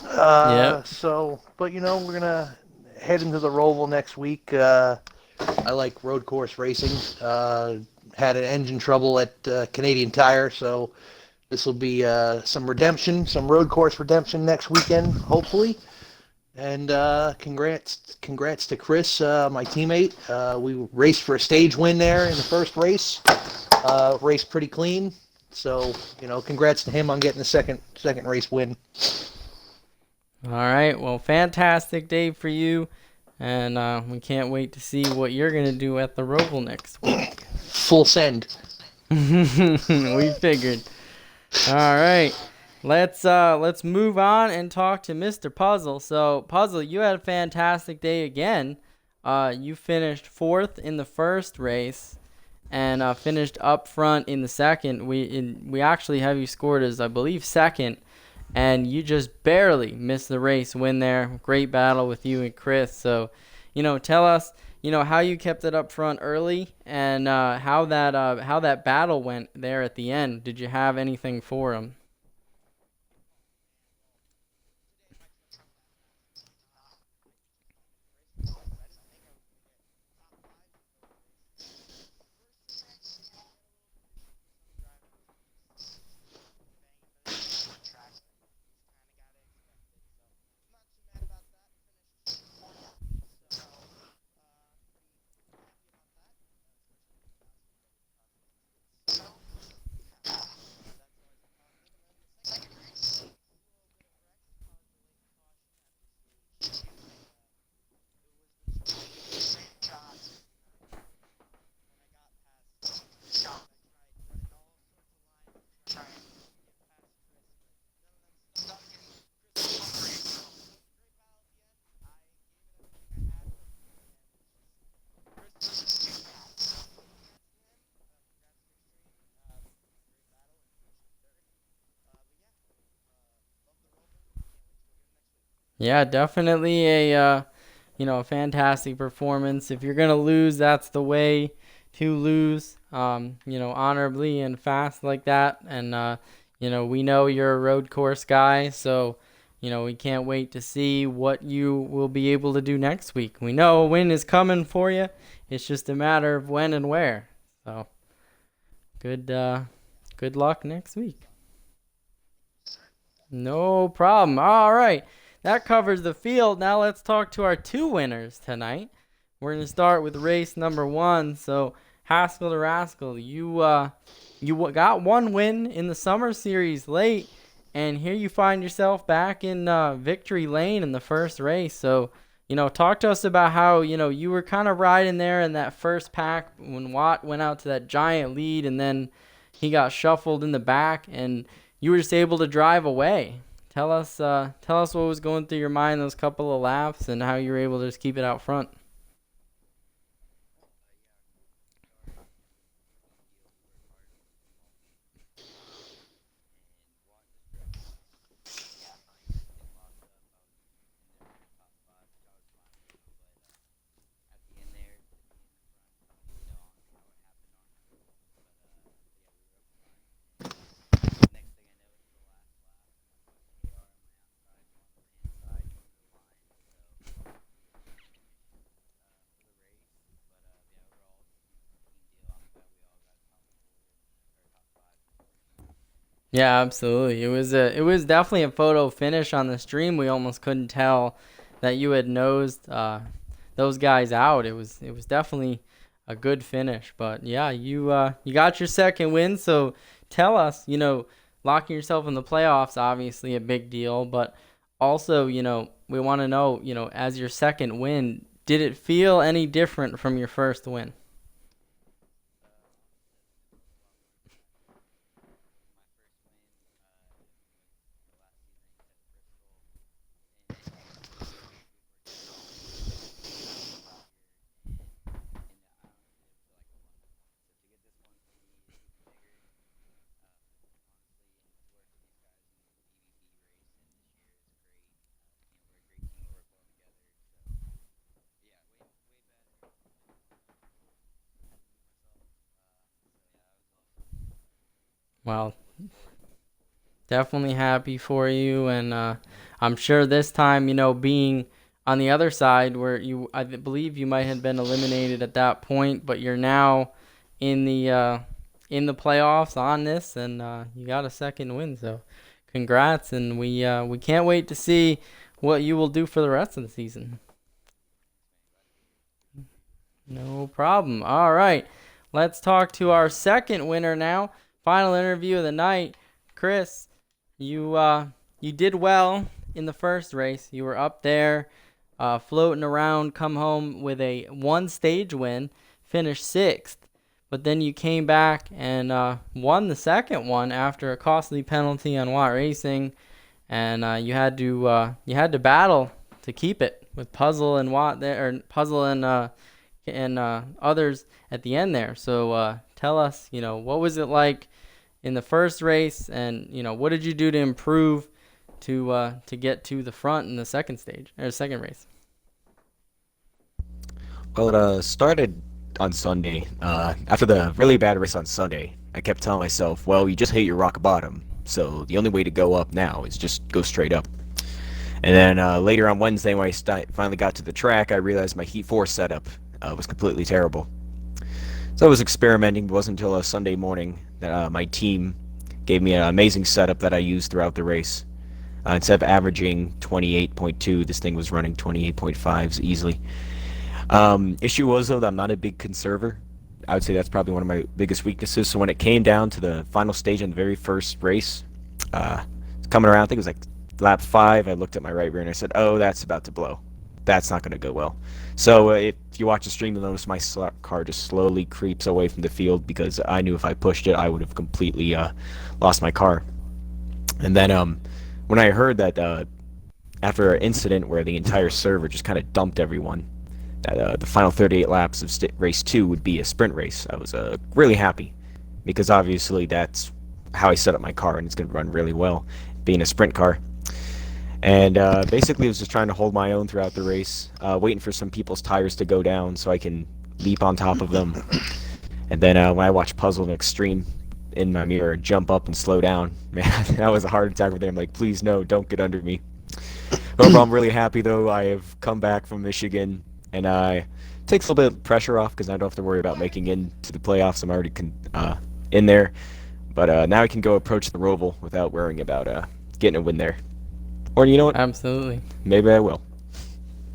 Yep. So, but we're gonna head into the Roval next week. I like road course racing. Had an engine trouble at Canadian Tire, so this will be some redemption, some road course redemption next weekend, hopefully. And congrats to Chris, my teammate. We raced for a stage win there in the first race. Raced pretty clean, so congrats to him on getting the second race win. All right. Well, fantastic day for you, and we can't wait to see what you're gonna do at the Roval next week. Full send. We figured. All right. Let's move on and talk to Mr. Puzzle. So, Puzzle, you had a fantastic day again. You finished 4th in the first race and finished up front in the second. We actually have you scored as, I believe, second, and you just barely missed the race win there. Great battle with you and Chris. So, tell us, how you kept it up front early and how that battle went there at the end. Did you have anything for him? Yeah, definitely a fantastic performance. If you're gonna lose, that's the way to lose. Honorably and fast like that. And we know you're a road course guy, so we can't wait to see what you will be able to do next week. We know a win is coming for you. It's just a matter of when and where. So good luck next week. No problem. All right. That covers the field. Now let's talk to our 2 winners tonight. We're going to start with race number 1. So, Haskell to Rascal, you got 1 win in the summer series late, and here you find yourself back in victory lane in the first race. So, talk to us about how, you were kind of riding there in that first pack when Watt went out to that giant lead, and then he got shuffled in the back, and you were just able to drive away. Tell us what was going through your mind those couple of laps and how you were able to just keep it out front. Yeah, absolutely. It was definitely a photo finish on the stream. We almost couldn't tell that you had nosed those guys out. It was definitely a good finish. But yeah, you got your second win. So tell us, locking yourself in the playoffs obviously a big deal, but also, we want to know, as your second win, did it feel any different from your first win? Well, definitely happy for you, and I'm sure this time, being on the other side where I believe you might have been eliminated at that point, but you're now in the playoffs on this, and you got a second win. So, congrats, and we can't wait to see what you will do for the rest of the season. No problem. All right, let's talk to our second winner now. Final interview of the night, Chris. You did well in the first race. You were up there, floating around. Come home with a one-stage win, finished 6th. But then you came back and won the second one after a costly penalty on Watt Racing, and you had to battle to keep it with Puzzle and Watt there, or Puzzle and others at the end there. So tell us, what was it like in the first race, and what did you do to improve to get to the front in the second race? Well, it started on Sunday. After the really bad race on Sunday, I kept telling myself, well, you just hit your rock bottom, so the only way to go up now is just go straight up. And then later on Wednesday, when I finally got to the track, I realized my Heat 4 setup was completely terrible. So I was experimenting. It wasn't until a Sunday morning that my team gave me an amazing setup that I used throughout the race. Instead of averaging 28.2, this thing was running 28.5s easily. Issue was, though, that I'm not a big conserver. I would say that's probably one of my biggest weaknesses. So when it came down to the final stage in the very first race, coming around, I think it was like lap 5, I looked at my right rear and I said, oh, that's about to blow. That's not going to go well. So if you watch the stream, you'll notice my car just slowly creeps away from the field because I knew if I pushed it, I would have completely lost my car. And then when I heard that after an incident where the entire server just kind of dumped everyone, that the final 38 laps of race 2 would be a sprint race, I was really happy because obviously that's how I set up my car and it's going to run really well, being a sprint car. And basically I was just trying to hold my own throughout the race, waiting for some people's tires to go down so I can leap on top of them. And then when I watched Puzzle and Extreme in my mirror jump up and slow down, man, that was a heart attack with them. Like, please, no, don't get under me. Overall, I'm really happy, though. I have come back from Michigan, and it takes a little bit of pressure off because I don't have to worry about making it into the playoffs. I'm already in there. But now I can go approach the Roval without worrying about getting a win there. Or you know what? Absolutely. Maybe I will.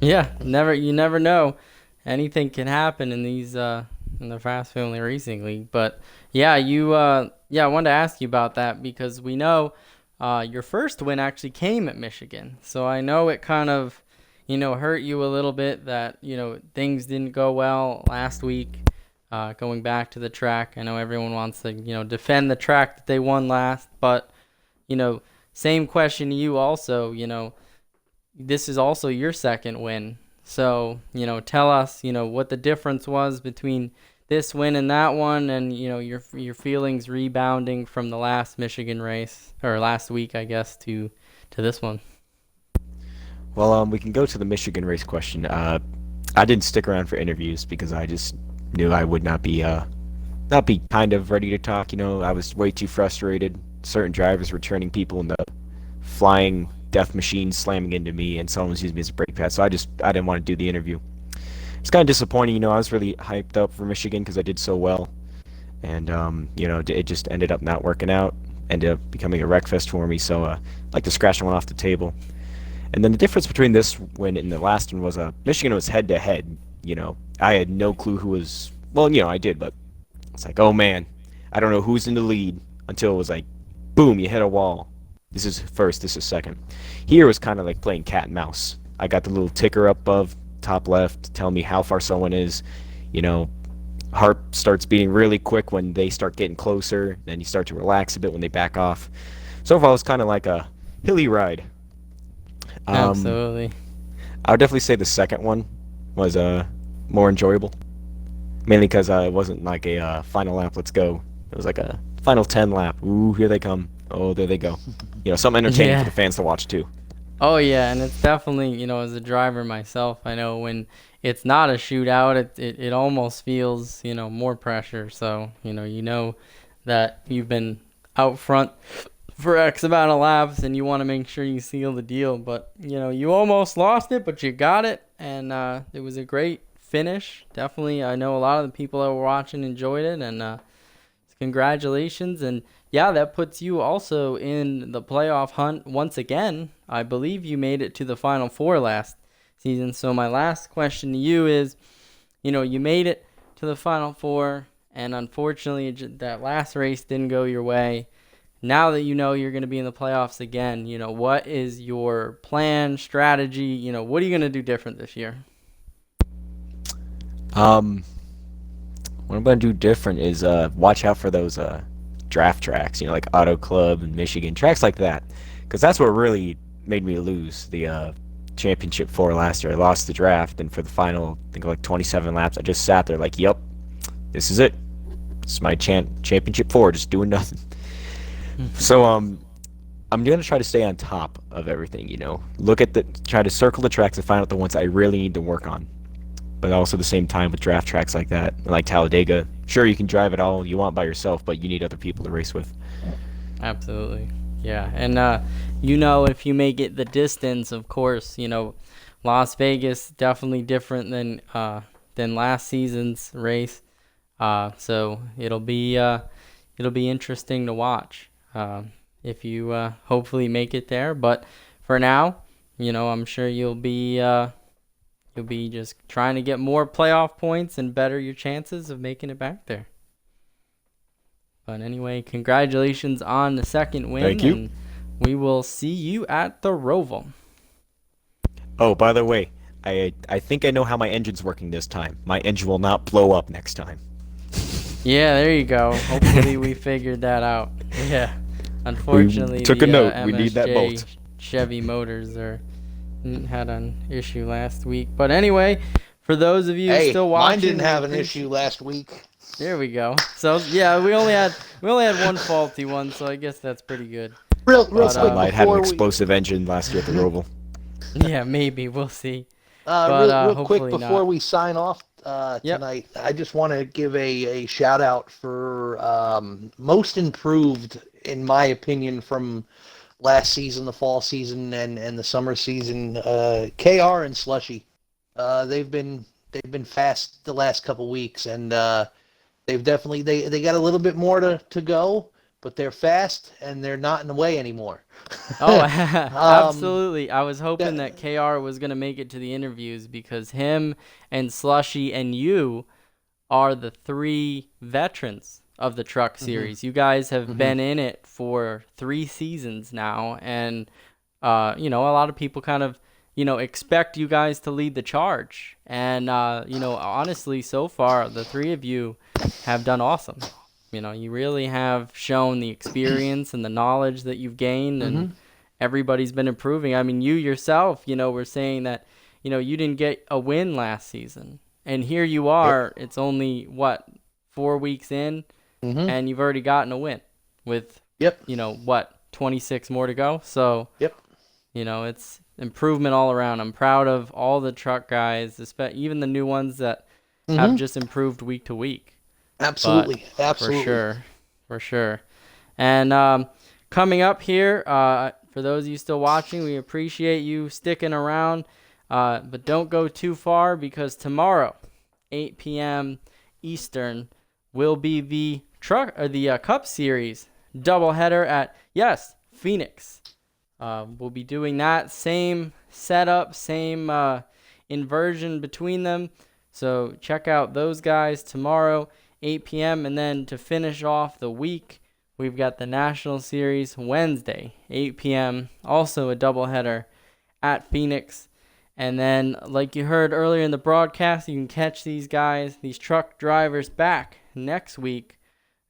Yeah, you never know. Anything can happen in these in the Fast Family Racing League. But yeah, I wanted to ask you about that because we know your first win actually came at Michigan. So I know it kind of, hurt you a little bit that, things didn't go well last week. Going back to the track, I know everyone wants to, defend the track that they won last, but, same question to you also, this is also your second win. So, tell us, what the difference was between this win and that one and, your feelings rebounding from the last Michigan race, or last week, I guess, to this one. Well, we can go to the Michigan race question. I didn't stick around for interviews because I just knew I would not be kind of ready to talk. I was way too frustrated. Certain drivers were turning people into flying death machines, slamming into me, and someone was using me as a brake pad. So I didn't want to do the interview. It's kind of disappointing. I was really hyped up for Michigan because I did so well, and it just ended up not working out. Ended up becoming a wreck fest for me. So I'd like to scratch one off the table. And then the difference between this win and the last one was Michigan was head to head. I had no clue who was. Well, I did, but it's like, oh man, I don't know who's in the lead until it was like, boom, you hit a wall. This is first, this is second. Here it was kind of like playing cat and mouse. I got the little ticker up above top left telling me how far someone is. Heart starts beating really quick when they start getting closer. Then you start to relax a bit when they back off. So far, it was kind of like a hilly ride. Absolutely. I would definitely say the second one was more enjoyable. Mainly because it wasn't like a final lap, let's go. It was like a final 10 lap. Ooh, here they come. Oh, there they go. Something entertaining for the fans to watch too. Oh yeah, and it's definitely, as a driver myself, I know when it's not a shootout, it almost feels, more pressure. So, you know that you've been out front for X amount of laps, and you want to make sure you seal the deal. But, you almost lost it, but you got it, and it was a great finish. Definitely, I know a lot of the people that were watching enjoyed it, and congratulations. And, yeah, that puts you also in the playoff hunt once again. I believe you made it to the Final Four last season. So my last question to you is, you made it to the Final Four, and unfortunately that last race didn't go your way. Now that you're going to be in the playoffs again, what is your plan, strategy? What are you going to do different this year? What I'm gonna do different is watch out for those draft tracks, like Auto Club and Michigan tracks like that, because that's what really made me lose the championship 4 last year. I lost the draft, and for the final, I think like 27 laps, I just sat there like, "Yep, this is it. This is my championship 4, just doing nothing." So I'm gonna try to stay on top of everything. Try to circle the tracks and find out the ones I really need to work on. But also at the same time with draft tracks like that, like Talladega, sure, you can drive it all you want by yourself, but you need other people to race with. Absolutely. Yeah. And, if you make it the distance, of course, Las Vegas, definitely different than last season's race. So it'll be interesting to watch if you hopefully make it there. But for now, I'm sure you'll be just trying to get more playoff points and better your chances of making it back there. But anyway, congratulations on the second win. Thank you. And we will see you at the Roval. Oh, by the way, I think I know how my engine's working this time. My engine will not blow up next time. Yeah, there you go. Hopefully we figured that out. Yeah. Unfortunately, we took a note. MSJ We need that bolt. Chevy motors had an issue last week. But anyway, for those of you still watching, mine didn't have an issue last week. There we go. So yeah, we only had one faulty one, so I guess that's pretty good. Real quick, Sunlight had an explosive engine last year at the Roval. Yeah, maybe we'll see. Real quick before not. we sign off tonight, I just want to give a shout out for most improved, in my opinion, from last season, the fall season, and the summer season. KR and Slushy, they've been fast the last couple weeks, and they've definitely they got a little bit more to go, but they're fast and they're not in the way anymore. Oh, absolutely. I was hoping that KR was going to make it to the interviews, because him and Slushy and you are the 3 veterans of the truck series. You guys have been in it for 3 seasons now, and a lot of people kind of expect you guys to lead the charge, and honestly, so far the 3 of you have done awesome. You really have shown the experience and the knowledge that you've gained, and everybody's been improving. I mean, you yourself, were saying that, you didn't get a win last season, and here you are. Yep. It's only 4 weeks in, and you've already gotten a win with 26 more to go. So it's improvement all around. I'm proud of all the truck guys, even the new ones that have just improved week to week. Absolutely. For sure. And coming up here, for those of you still watching, we appreciate you sticking around, but don't go too far, because tomorrow, 8 p.m. Eastern, will be the Cup Series doubleheader at Phoenix. We'll be doing that same setup, same inversion between them. So check out those guys tomorrow, 8 p.m. And then to finish off the week, we've got the National Series Wednesday, 8 p.m. Also a doubleheader at Phoenix. And then, like you heard earlier in the broadcast, you can catch these guys, these truck drivers, back next week,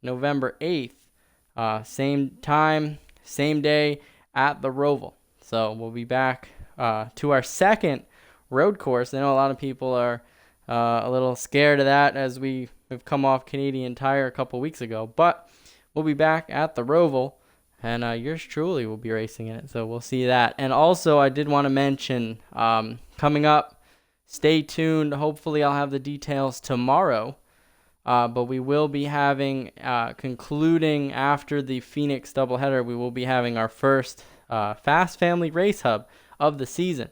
November 8th. Same time, same day at the Roval. So we'll be back to our second road course. I know a lot of people are a little scared of that, as we've come off Canadian Tire a couple weeks ago. But we'll be back at the Roval, and yours truly will be racing in it. So we'll see that. And also, I did want to mention, coming up, stay tuned. Hopefully I'll have the details tomorrow But we will be having, concluding after the Phoenix doubleheader, we will be having our first Fast Family Race Hub of the season.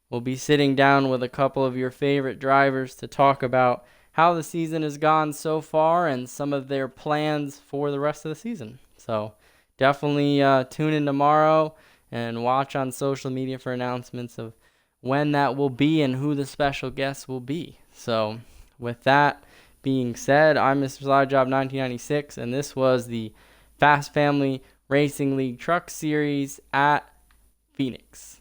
We'll be sitting down with a couple of your favorite drivers to talk about how the season has gone so far and some of their plans for the rest of the season. So definitely tune in tomorrow and watch on social media for announcements of when that will be and who the special guests will be. So with that being said, I'm Mr. Slide Job 1996, and this was the Fast Family Racing League Truck Series at Phoenix.